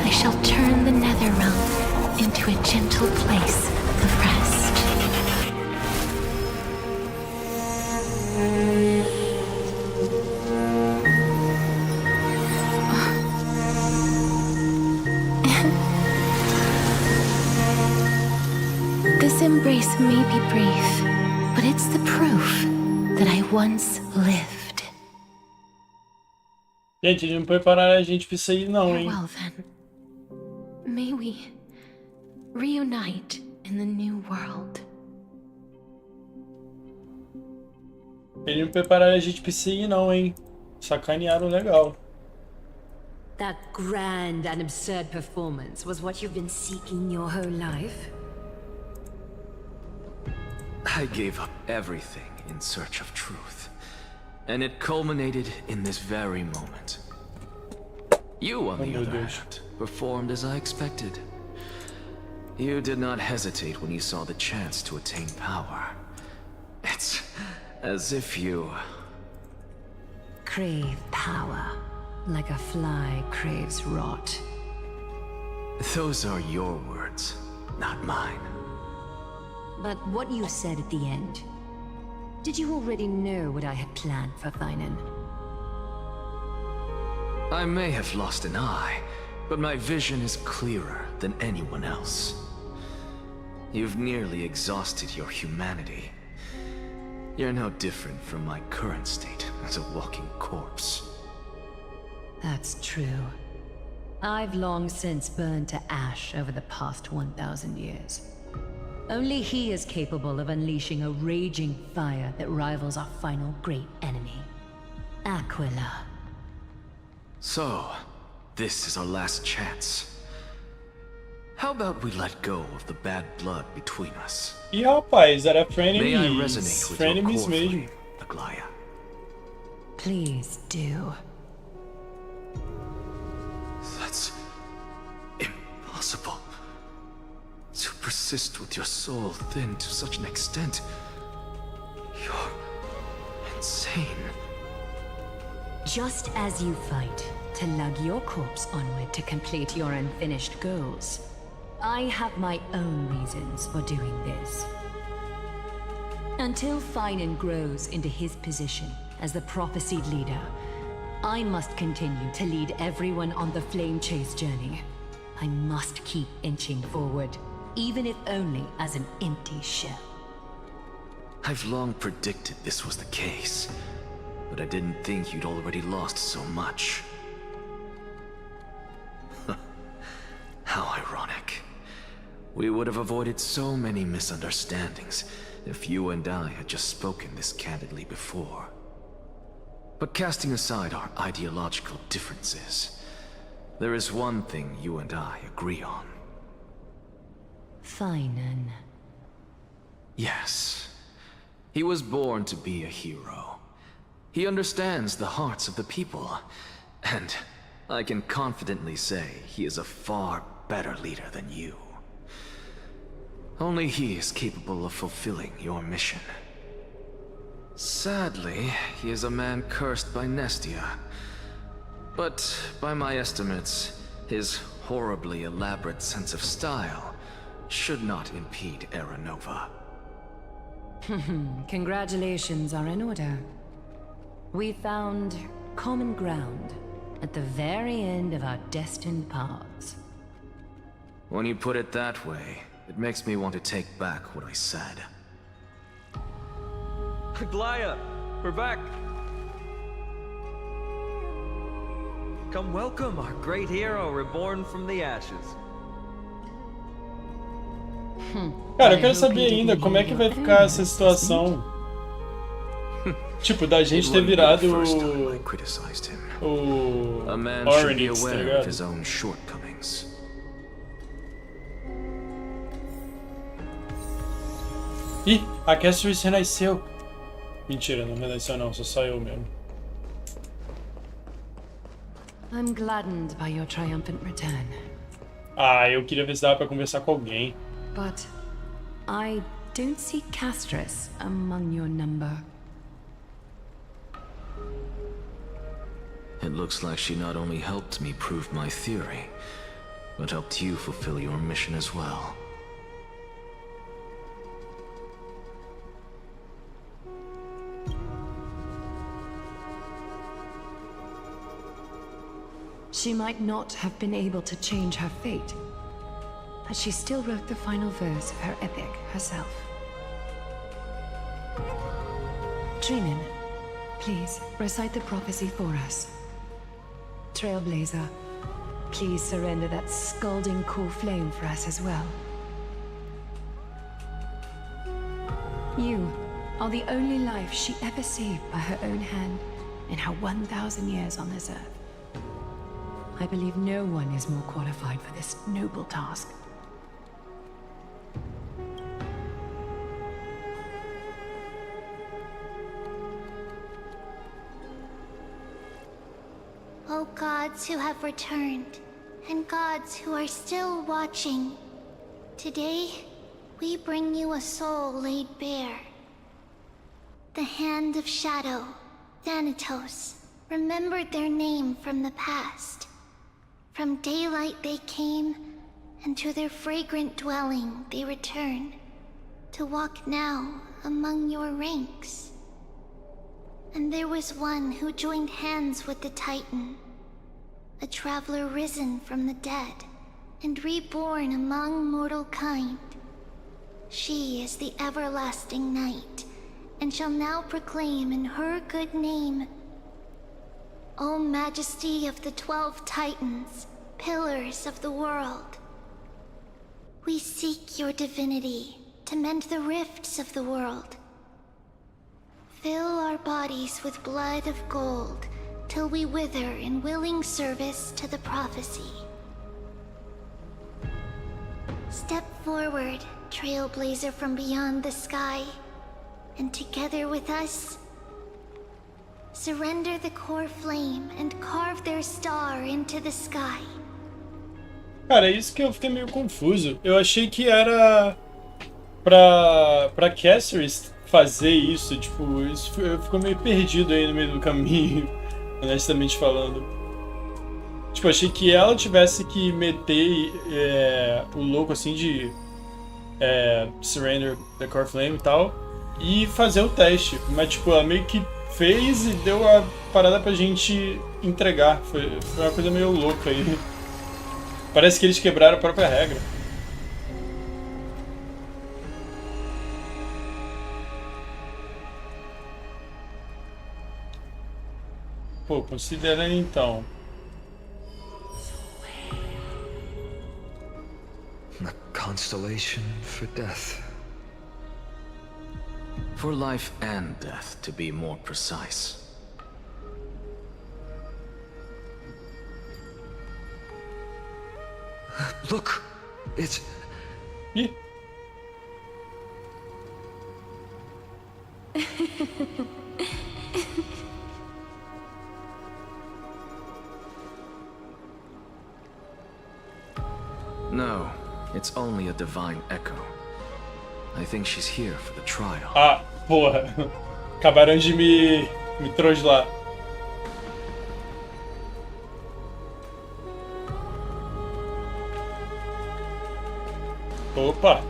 I shall turn the nether realm into a gentle place of rest. This embrace may be brief, but it's the proof that I once lived. Gente, eles não prepararam a gente pra isso aí não, hein? Well then, may we reunite in the new world. Eles não prepararam a gente pra isso aí não, hein? Sacanearam legal. That grand and absurd performance was what you've been seeking your whole life? I gave up everything in search of truth, and it culminated in this very moment. You, on the other hand, performed as I expected. You did not hesitate when you saw the chance to attain power. It's as if you crave power, like a fly craves rot. Those are your words, not mine. But what you said at the end, did you already know what I had planned for Thainan? I may have lost an eye, but my vision is clearer than anyone else. You've nearly exhausted your humanity. You're no different from my current state as a walking corpse. That's true. I've long since burned to ash over the past 1,000 years. Only he is capable of unleashing a raging fire that rivals our final great enemy, Aquila. So, this is our last chance. How about we let go of the bad blood between us? Ih, rapaz, era frenemies. May I resonate with your core mesmo. flame, Aglaya? Please do. That's impossible. To persist with your soul thinned to such an extent. You're insane. Just as you fight to lug your corpse onward to complete your unfinished goals, I have my own reasons for doing this. Until Thainan grows into his position as the prophesied leader, I must continue to lead everyone on the flame chase journey. I must keep inching forward, even if only as an empty shell. I've long predicted this was the case, but I didn't think you'd already lost so much. How ironic. We would have avoided so many misunderstandings if you and I had just spoken this candidly before. But casting aside our ideological differences, There is one thing you and I agree on. Fine. Yes. He was born to be a hero. He understands the hearts of the people. And I can confidently say he is a far better leader than you. Only he is capable of fulfilling your mission. Sadly, he is a man cursed by Nesta. But by my estimates, his horribly elaborate sense of style should not impede Era Nova. Congratulations are in order. We found common ground at the very end of our destined paths. When you put it that way, it makes me want to take back what I said. Glaya, we're back. Come welcome our great hero reborn from the ashes. Cara, eu quero saber ainda como é que vai ficar essa situação. Tipo, da gente ter virado o Oryx, tá ligado? Ih, a Cassius renasceu. Mentira, não renasceu não, só eu mesmo. I'm gladdened by your triumphant return. Ah, eu queria ver se dava pra conversar com alguém. But I don't see Castress among your number. It looks like she not only helped me prove my theory, but helped you fulfill your mission as well. She might not have been able to change her fate, but she still wrote the final verse of her epic herself. Trinin, please recite the prophecy for us. Trailblazer, please surrender that scalding cool flame for us as well. You are the only life she ever saved by her own hand in her 1,000 years on this earth. I believe no one is more qualified for this noble task. O gods who have returned, and gods who are still watching, today we bring you a soul laid bare. The Hand of Shadow, Thanatos, remembered their name from the past. From daylight they came, and to their fragrant dwelling they return, to walk now among your ranks. And there was one who joined hands with the Titan, a traveler risen from the dead, and reborn among mortal kind. She is the everlasting night, and shall now proclaim in her good name, O Majesty of the 12 Titans, pillars of the world, we seek your divinity to mend the rifts of the world. Fill our bodies with blood of gold, till we wither in willing service to the prophecy. Step forward, trailblazer from beyond the sky, and together with us, surrender the core flame and carve their star into the sky. Cara, é isso que eu fiquei meio confuso. Eu achei que era pra Cassius fazer isso, tipo, isso ficou meio perdido aí no meio do caminho, honestamente falando. Tipo, achei que ela tivesse que meter o louco assim de surrender the core flame e tal, e fazer o teste. Mas tipo, ela meio que fez e deu a parada pra gente entregar. Foi uma coisa meio louca aí. Parece que eles quebraram a própria regra. Pô, considera então. A constellation for death. For life and death, to be more precise. Look, it's... Ih. No, it's only a divine echo. I think she's here for the trial. Ah, porra. Acabaram de me trollar. Opa.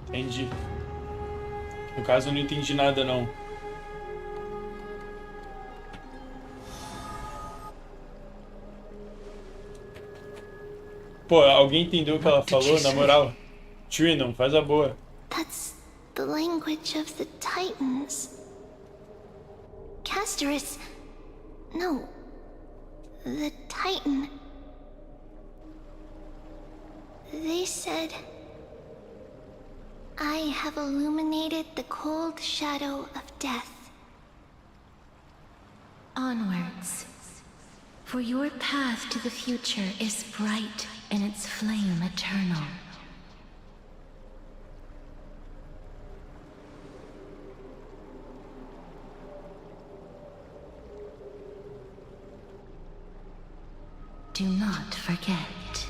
Entendi. No caso, eu não entendi nada, não. Pô, alguém entendeu o que ela falou? Na moral, Trinon, faz a boa. That's the language of the Titans. Castorus... No. The Titan... They said... I have illuminated the cold shadow of death. Onwards. For your path to the future is bright and its flame eternal. Do not forget.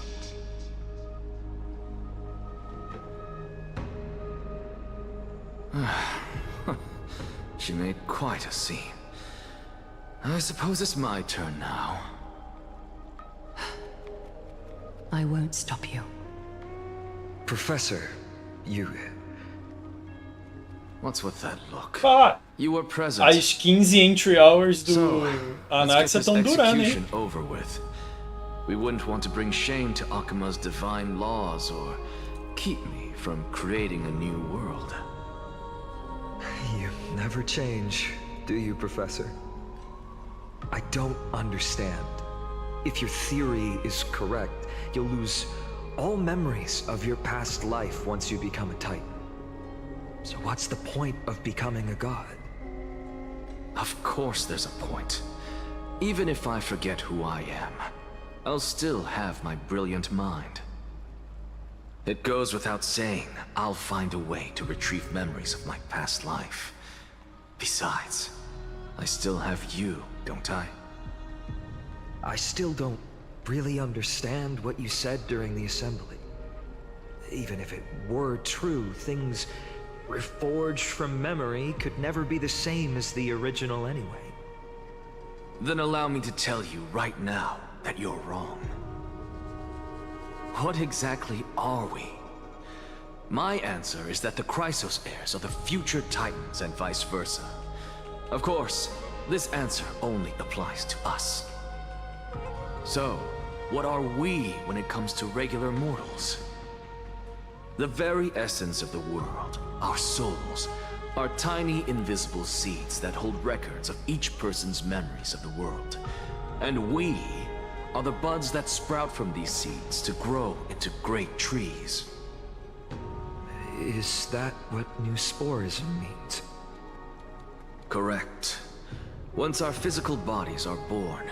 She made quite a scene. I suppose it's my turn now. I won't stop you. Professor, you... What's with that look? Ah, You were present. as 15 entry hours do So, Anaxa let's get estão this durando, hein? execution over with. We wouldn't want to bring shame to Akima's divine laws or keep me from creating a new world. You never change, do you, Professor? I don't understand. If your theory is correct, you'll lose all memories of your past life once you become a Titan. So what's the point of becoming a god? Of course there's a point. Even if I forget who I am, I'll still have my brilliant mind. It goes without saying, I'll find a way to retrieve memories of my past life. Besides, I still have you, don't I? I still don't really understand what you said during the assembly. Even if it were true, things reforged from memory could never be the same as the original anyway. Then allow me to tell you right now that you're wrong. What exactly are we? My answer is that the Chrysos heirs are the future Titans and vice versa. Of course, this answer only applies to us. So, what are we when it comes to regular mortals? The very essence of the world, our souls, are tiny invisible seeds that hold records of each person's memories of the world. And we are the buds that sprout from these seeds to grow into great trees. Is that what new sporism means? Correct. Once our physical bodies are born,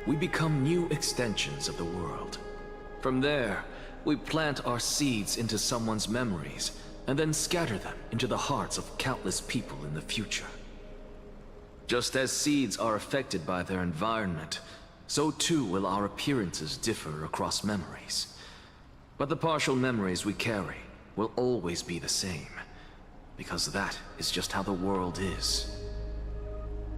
we become new extensions of the world. From there, we plant our seeds into someone's memories, and then scatter them into the hearts of countless people in the future. Just as seeds are affected by their environment, so too will our appearances differ across memories. But the partial memories we carry will always be the same, because that is just how the world is.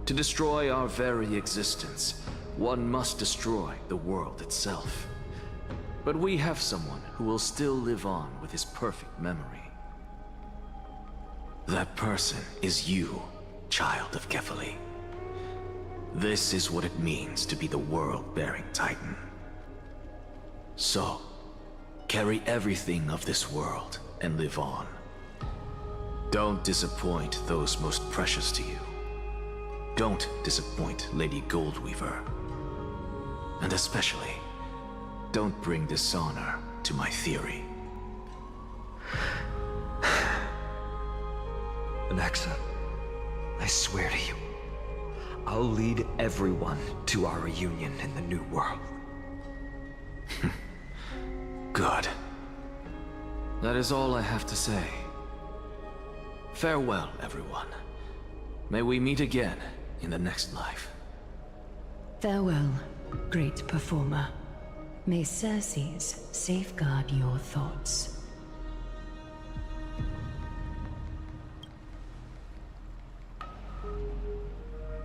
To destroy our very existence, one must destroy the world itself. But we have someone who will still live on with his perfect memory. That person is you, child of Kefali. This is what it means to be the world-bearing Titan. So, carry everything of this world and live on. Don't disappoint those most precious to you. Don't disappoint Lady Goldweaver. And especially, don't bring dishonor to my theory. Anaxa, I swear to you, I'll lead everyone to our reunion in the New World. Good. That is all I have to say. Farewell, everyone. May we meet again in the next life. Farewell, great performer. May Circes safeguard your thoughts.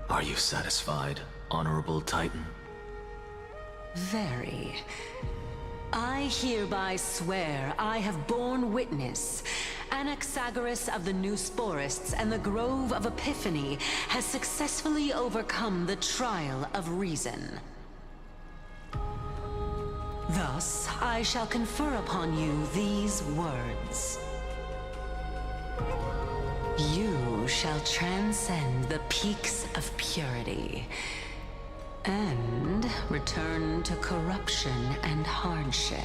Are you satisfied, Honorable Titan? Very. I hereby swear I have borne witness. Anaxagoras of the New Sporists and the Grove of Epiphany has successfully overcome the trial of reason. Thus, I shall confer upon you these words. You shall transcend the peaks of purity and return to corruption and hardship.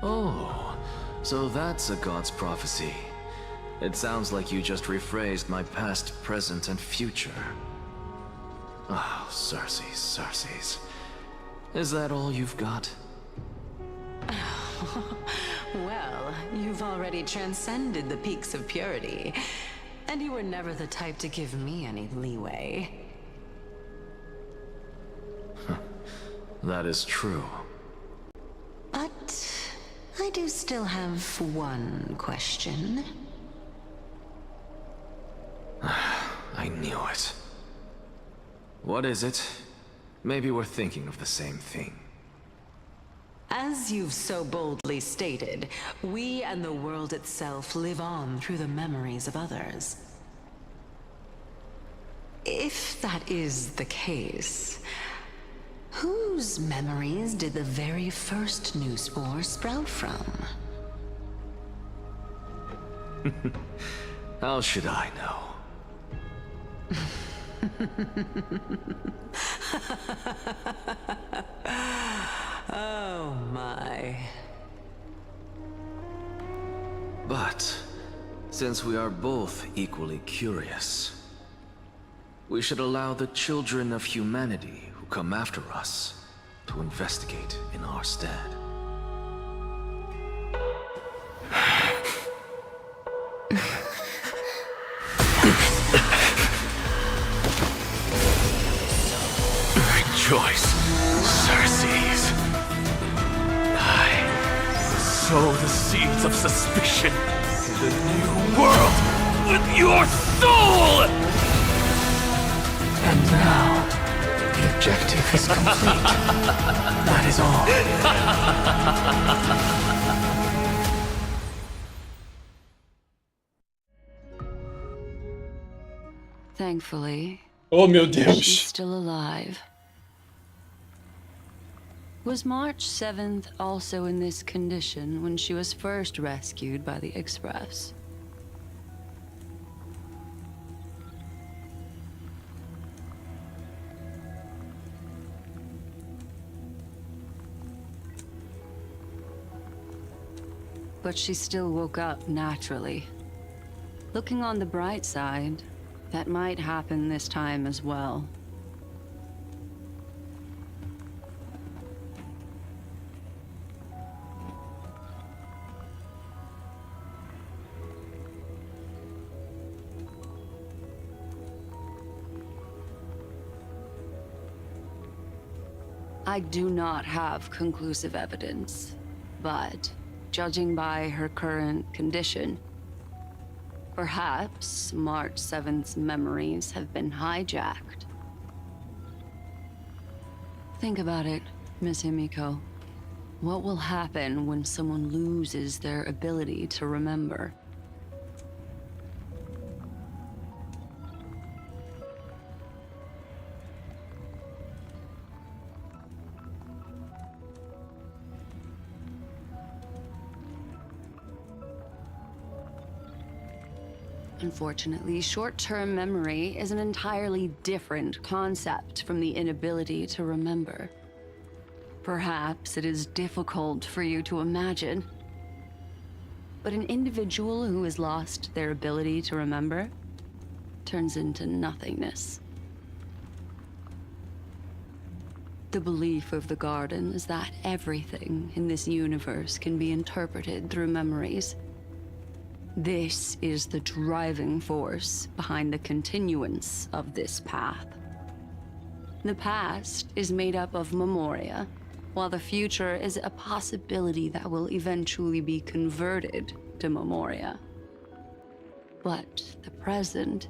Oh, so that's a god's prophecy. It sounds like you just rephrased my past, present, and future. Oh, Circes. Is that all you've got? Well, you've already transcended the peaks of purity, and you were never the type to give me any leeway. That is true. But I do still have one question. I knew it. What is it? Maybe we're thinking of the same thing. As you've so boldly stated, we and the world itself live on through the memories of others. If that is the case, whose memories did the very first new spore sprout from? How should I know? Oh my. But, since we are both equally curious, we should allow the children of humanity who come after us to investigate in our stead. Rejoice, Circes. I sow the seeds of suspicion in the new world with your soul! And now, the objective is complete. That is all. Thankfully, oh meu Deus, she's still alive. Was March 7th also in this condition when she was first rescued by the Express? But she still woke up naturally. Looking on the bright side, that might happen this time as well. I do not have conclusive evidence, but judging by her current condition, perhaps March 7th's memories have been hijacked. Think about it, Miss Himiko. What will happen when someone loses their ability to remember? Unfortunately, short-term memory is an entirely different concept from the inability to remember. Perhaps it is difficult for you to imagine, but an individual who has lost their ability to remember turns into nothingness. The belief of the Garden is that everything in this universe can be interpreted through memories. This is the driving force behind the continuance of this path. The past is made up of memoria, while the future is a possibility that will eventually be converted to memoria. But the present,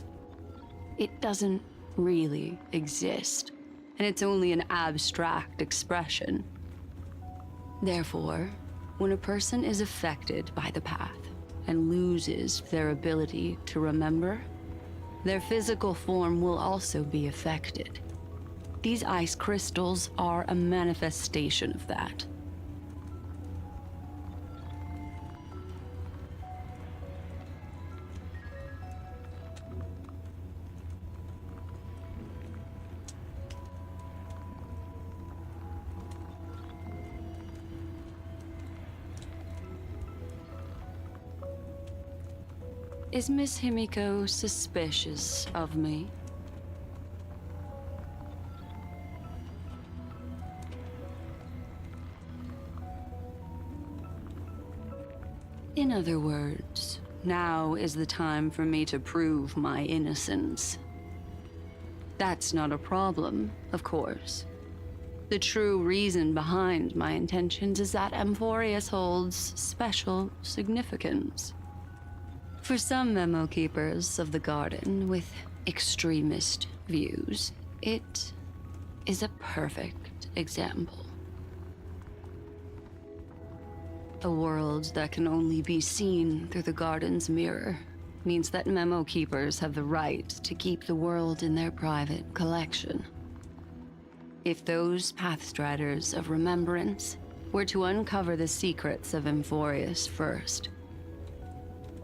it doesn't really exist, and it's only an abstract expression. Therefore, when a person is affected by the path and loses their ability to remember, their physical form will also be affected. These ice crystals are a manifestation of that. Is Miss Himiko suspicious of me? In other words, now is the time for me to prove my innocence. That's not a problem, of course. The true reason behind my intentions is that Amphoreus holds special significance. For some memo keepers of the Garden with extremist views, it is a perfect example. A world that can only be seen through the Garden's mirror means that memo keepers have the right to keep the world in their private collection. If those pathstriders of remembrance were to uncover the secrets of Amphoreus first,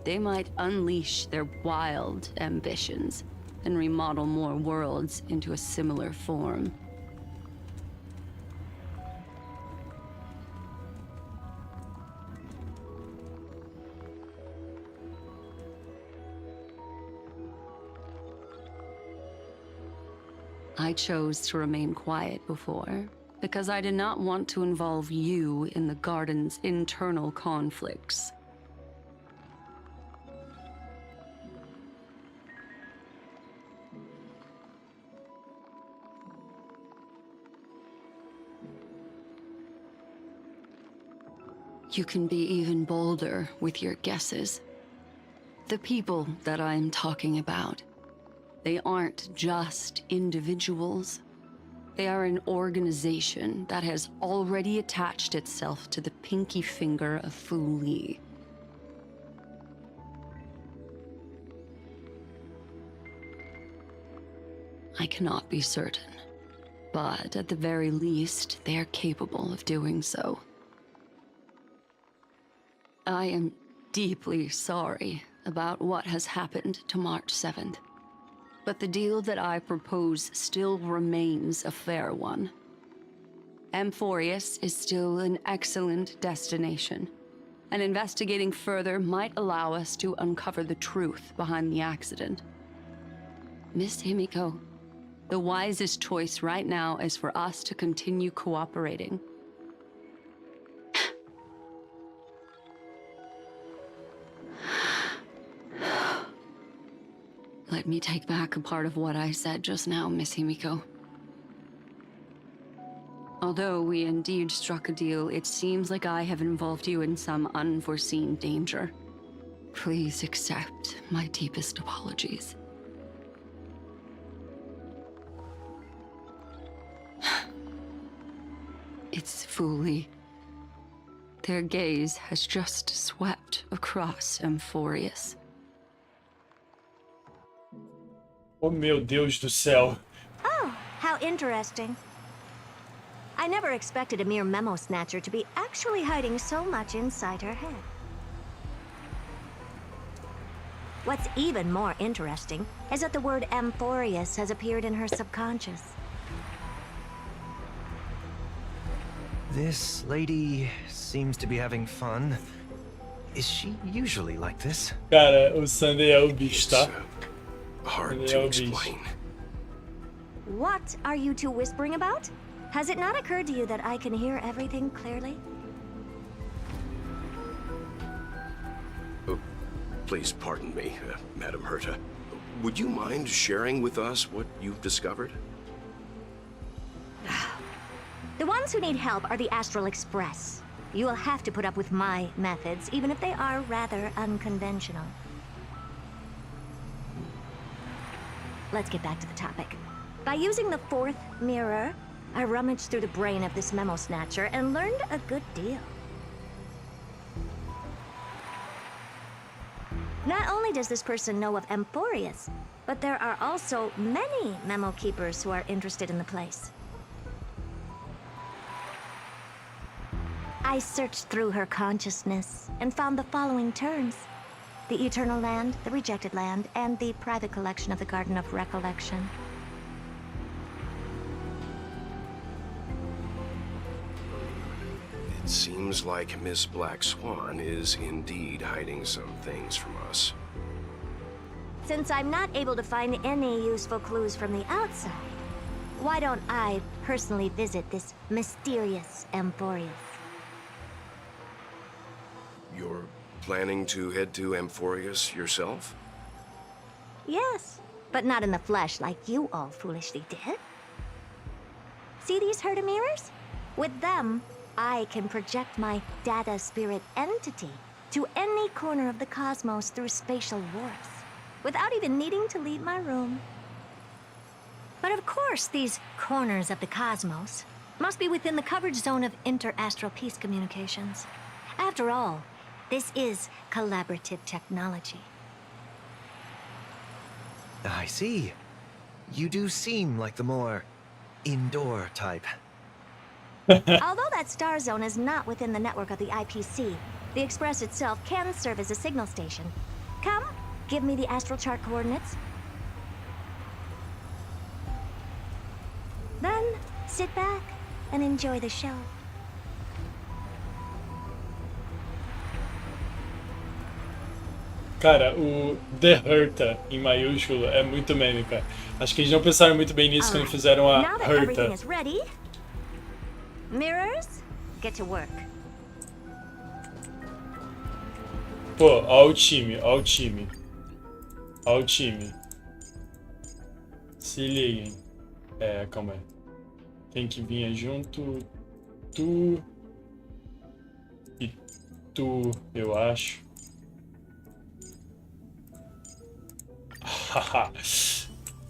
they might unleash their wild ambitions and remodel more worlds into a similar form. I chose to remain quiet before, because I did not want to involve you in the Garden's internal conflicts. You can be even bolder with your guesses. The people that I'm talking about, they aren't just individuals. They are an organization that has already attached itself to the pinky finger of Fu Li. I cannot be certain, but at the very least, they are capable of doing so. I am deeply sorry about what has happened to March 7th. But the deal that I propose still remains a fair one. Amphoreus is still an excellent destination, and investigating further might allow us to uncover the truth behind the accident. Miss Himiko, the wisest choice right now is for us to continue cooperating. Let me take back a part of what I said just now, Miss Himiko. Although we indeed struck a deal, it seems like I have involved you in some unforeseen danger. Please accept my deepest apologies. It's Fu Li. Their gaze has just swept across Amphoreus. Oh meu Deus do céu. Oh, how interesting. I never expected a mere memo snatcher to be actually hiding so much inside her head. What's even more interesting is that the word Amphoreus has appeared in her subconscious. This lady seems to be having fun. Is she usually like this? Cara, o Sunday é o bicho, tá? Hard to explain. What are you two whispering about? Has it not occurred to you that I can hear everything clearly? Please pardon me, Madam Herta. Would you mind sharing with us what you've discovered? The ones who need help are the Astral Express. You will have to put up with my methods, even if they are rather unconventional. Let's get back to the topic. By using the fourth mirror, I rummaged through the brain of this memo snatcher and learned a good deal. Not only does this person know of Amphoreus, but there are also many memo keepers who are interested in the place. I searched through her consciousness and found the following terms: the Eternal Land, the Rejected Land, and the private collection of the Garden of Recollection. It seems like Miss Black Swan is indeed hiding some things from us. Since I'm not able to find any useful clues from the outside, why don't I personally visit this mysterious Amphoreus? You're planning to head to Amphoreus yourself? Yes, but not in the flesh like you all foolishly did. See these Herta mirrors? With them, I can project my data spirit entity to any corner of the cosmos through spatial warps, without even needing to leave my room. But of course, these corners of the cosmos must be within the coverage zone of inter-astral peace communications. After all, this is collaborative technology. I see. You do seem like the more indoor type. Although that star zone is not within the network of the IPC, the Express itself can serve as a signal station. Come, give me the astral chart coordinates. Then, sit back and enjoy the show. Cara, o The Herta em maiúsculo é muito meme, cara. Acho que eles não pensaram muito bem nisso quando fizeram a Now that everything Herta. is ready, mirrors, get to work. Pô, ó o time, ó o time. Ó o time. Se liguem. Calma aí. Tem que vir junto. Tu. E tu, eu acho. Haha.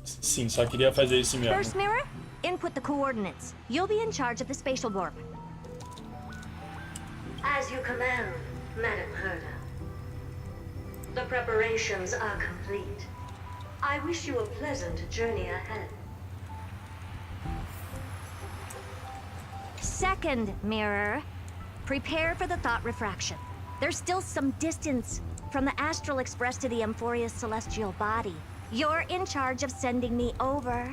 Sim, só queria fazer isso mesmo. First mirror, input the coordinates. You'll be in charge of the spatial warp. As you command, Madam Herta. The preparations are complete. I wish you a pleasant journey ahead. Second mirror, prepare for the thought refraction. There's still some distance from the Astral Express to the Amphoreus celestial body. You're in charge of sending me over.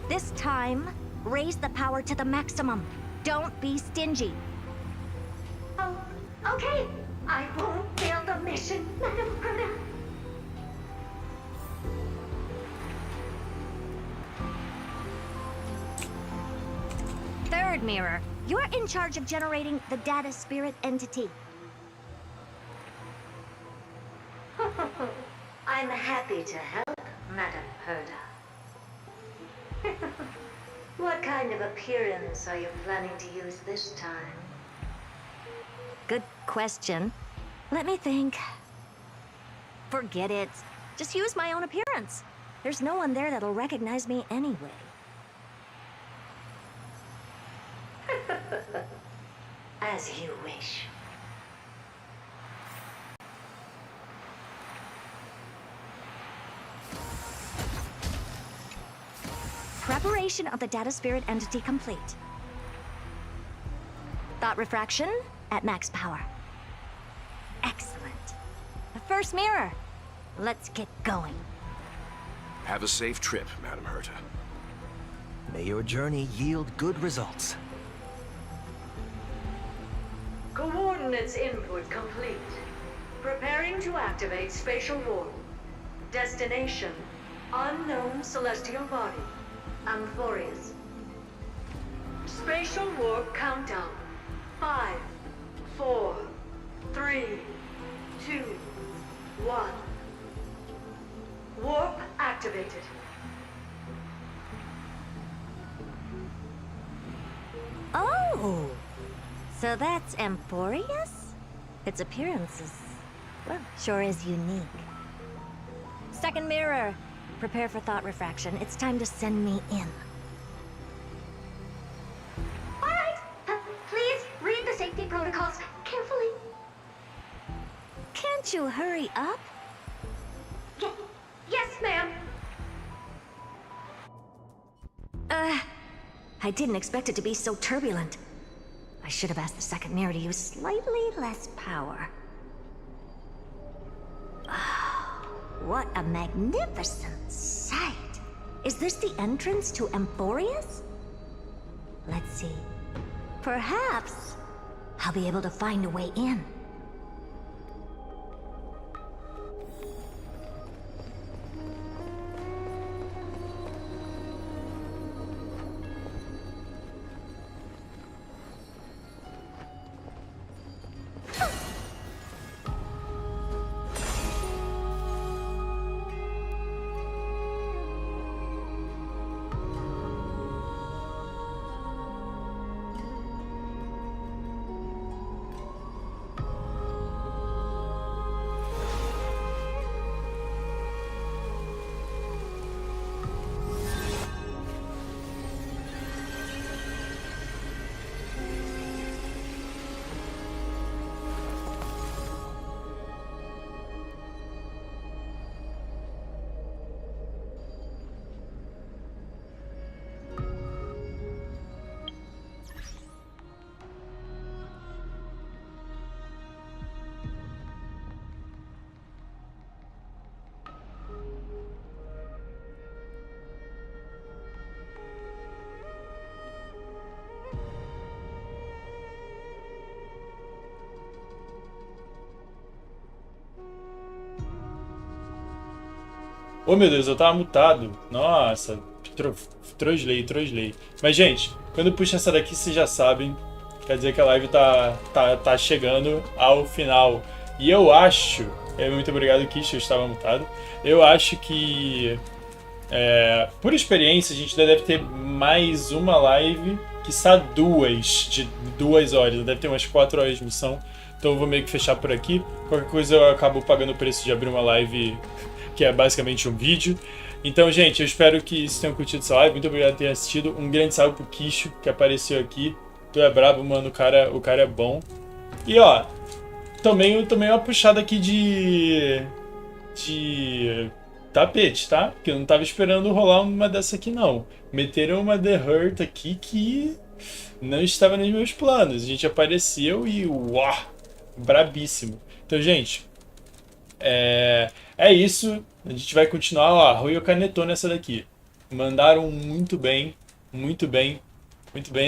This time, raise the power to the maximum. Don't be stingy. Oh, okay. I won't fail the mission, Madam Herta. Third mirror, you're in charge of generating the data spirit entity. I'm happy to help, Madam Herta. What kind of appearance are you planning to use this time? Good question. Let me think. Forget it. Just use my own appearance. There's no one there that'll recognize me anyway. As you wish. Preparation of the data spirit entity complete. Thought refraction at max power. Excellent. The first mirror. Let's get going. Have a safe trip, Madam Herta. May your journey yield good results. Coordinates input complete. Preparing to activate spatial warp. Destination, unknown celestial body, Amphoreus. Spatial warp countdown. 5, 4, 3, 2, 1. Warp activated. Oh! So that's Amphoreus? Its appearance is, well, sure is unique. Second mirror, prepare for thought refraction. It's time to send me in. Alright, please read the safety protocols carefully. Can't you hurry up? Yes, ma'am. I didn't expect it to be so turbulent. I should have asked the second mirror to use slightly less power. What a magnificent sight! Is this the entrance to Amphoreus? Let's see. Perhaps I'll be able to find a way in. Oh meu Deus, eu tava mutado. Nossa, troslei. Mas gente, quando puxa essa daqui vocês já sabem. Quer dizer que a live tá chegando ao final. E eu acho... muito obrigado, Kish, eu estava mutado. Eu acho que... por experiência, a gente ainda deve ter mais uma live. Quiçá duas, de 2 horas. Deve ter umas 4 horas de missão. Então eu vou meio que fechar por aqui. Qualquer coisa eu acabo pagando o preço de abrir uma live... que é basicamente um vídeo. Então, gente, eu espero que vocês tenham curtido essa live. Muito obrigado por terem assistido. Um grande salve pro Kisho, que apareceu aqui. Tu é brabo, mano. O cara é bom. E, ó, tomei uma puxada aqui de tapete, tá? Porque eu não tava esperando rolar uma dessa aqui, não. Meteram uma The Hurt aqui que não estava nos meus planos. A gente apareceu e, uau, brabíssimo. Então, gente... É isso, a gente vai continuar, ó, HOYO canetou nessa daqui. Mandaram muito bem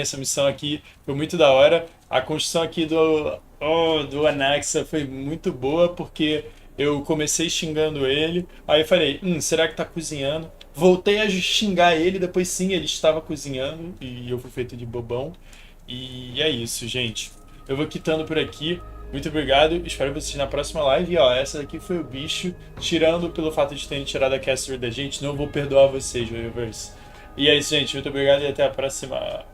essa missão aqui, foi muito da hora. A construção aqui do Anaxa foi muito boa, porque eu comecei xingando ele, aí eu falei, será que tá cozinhando? Voltei a xingar ele, depois sim, ele estava cozinhando, e eu fui feito de bobão. E é isso, gente. Eu vou quitando por aqui. Muito obrigado, espero vocês na próxima live. E ó, essa daqui foi o bicho. Tirando pelo fato de terem tirado a caster da gente, não vou perdoar vocês, Universe. E é isso, gente. Muito obrigado e até a próxima.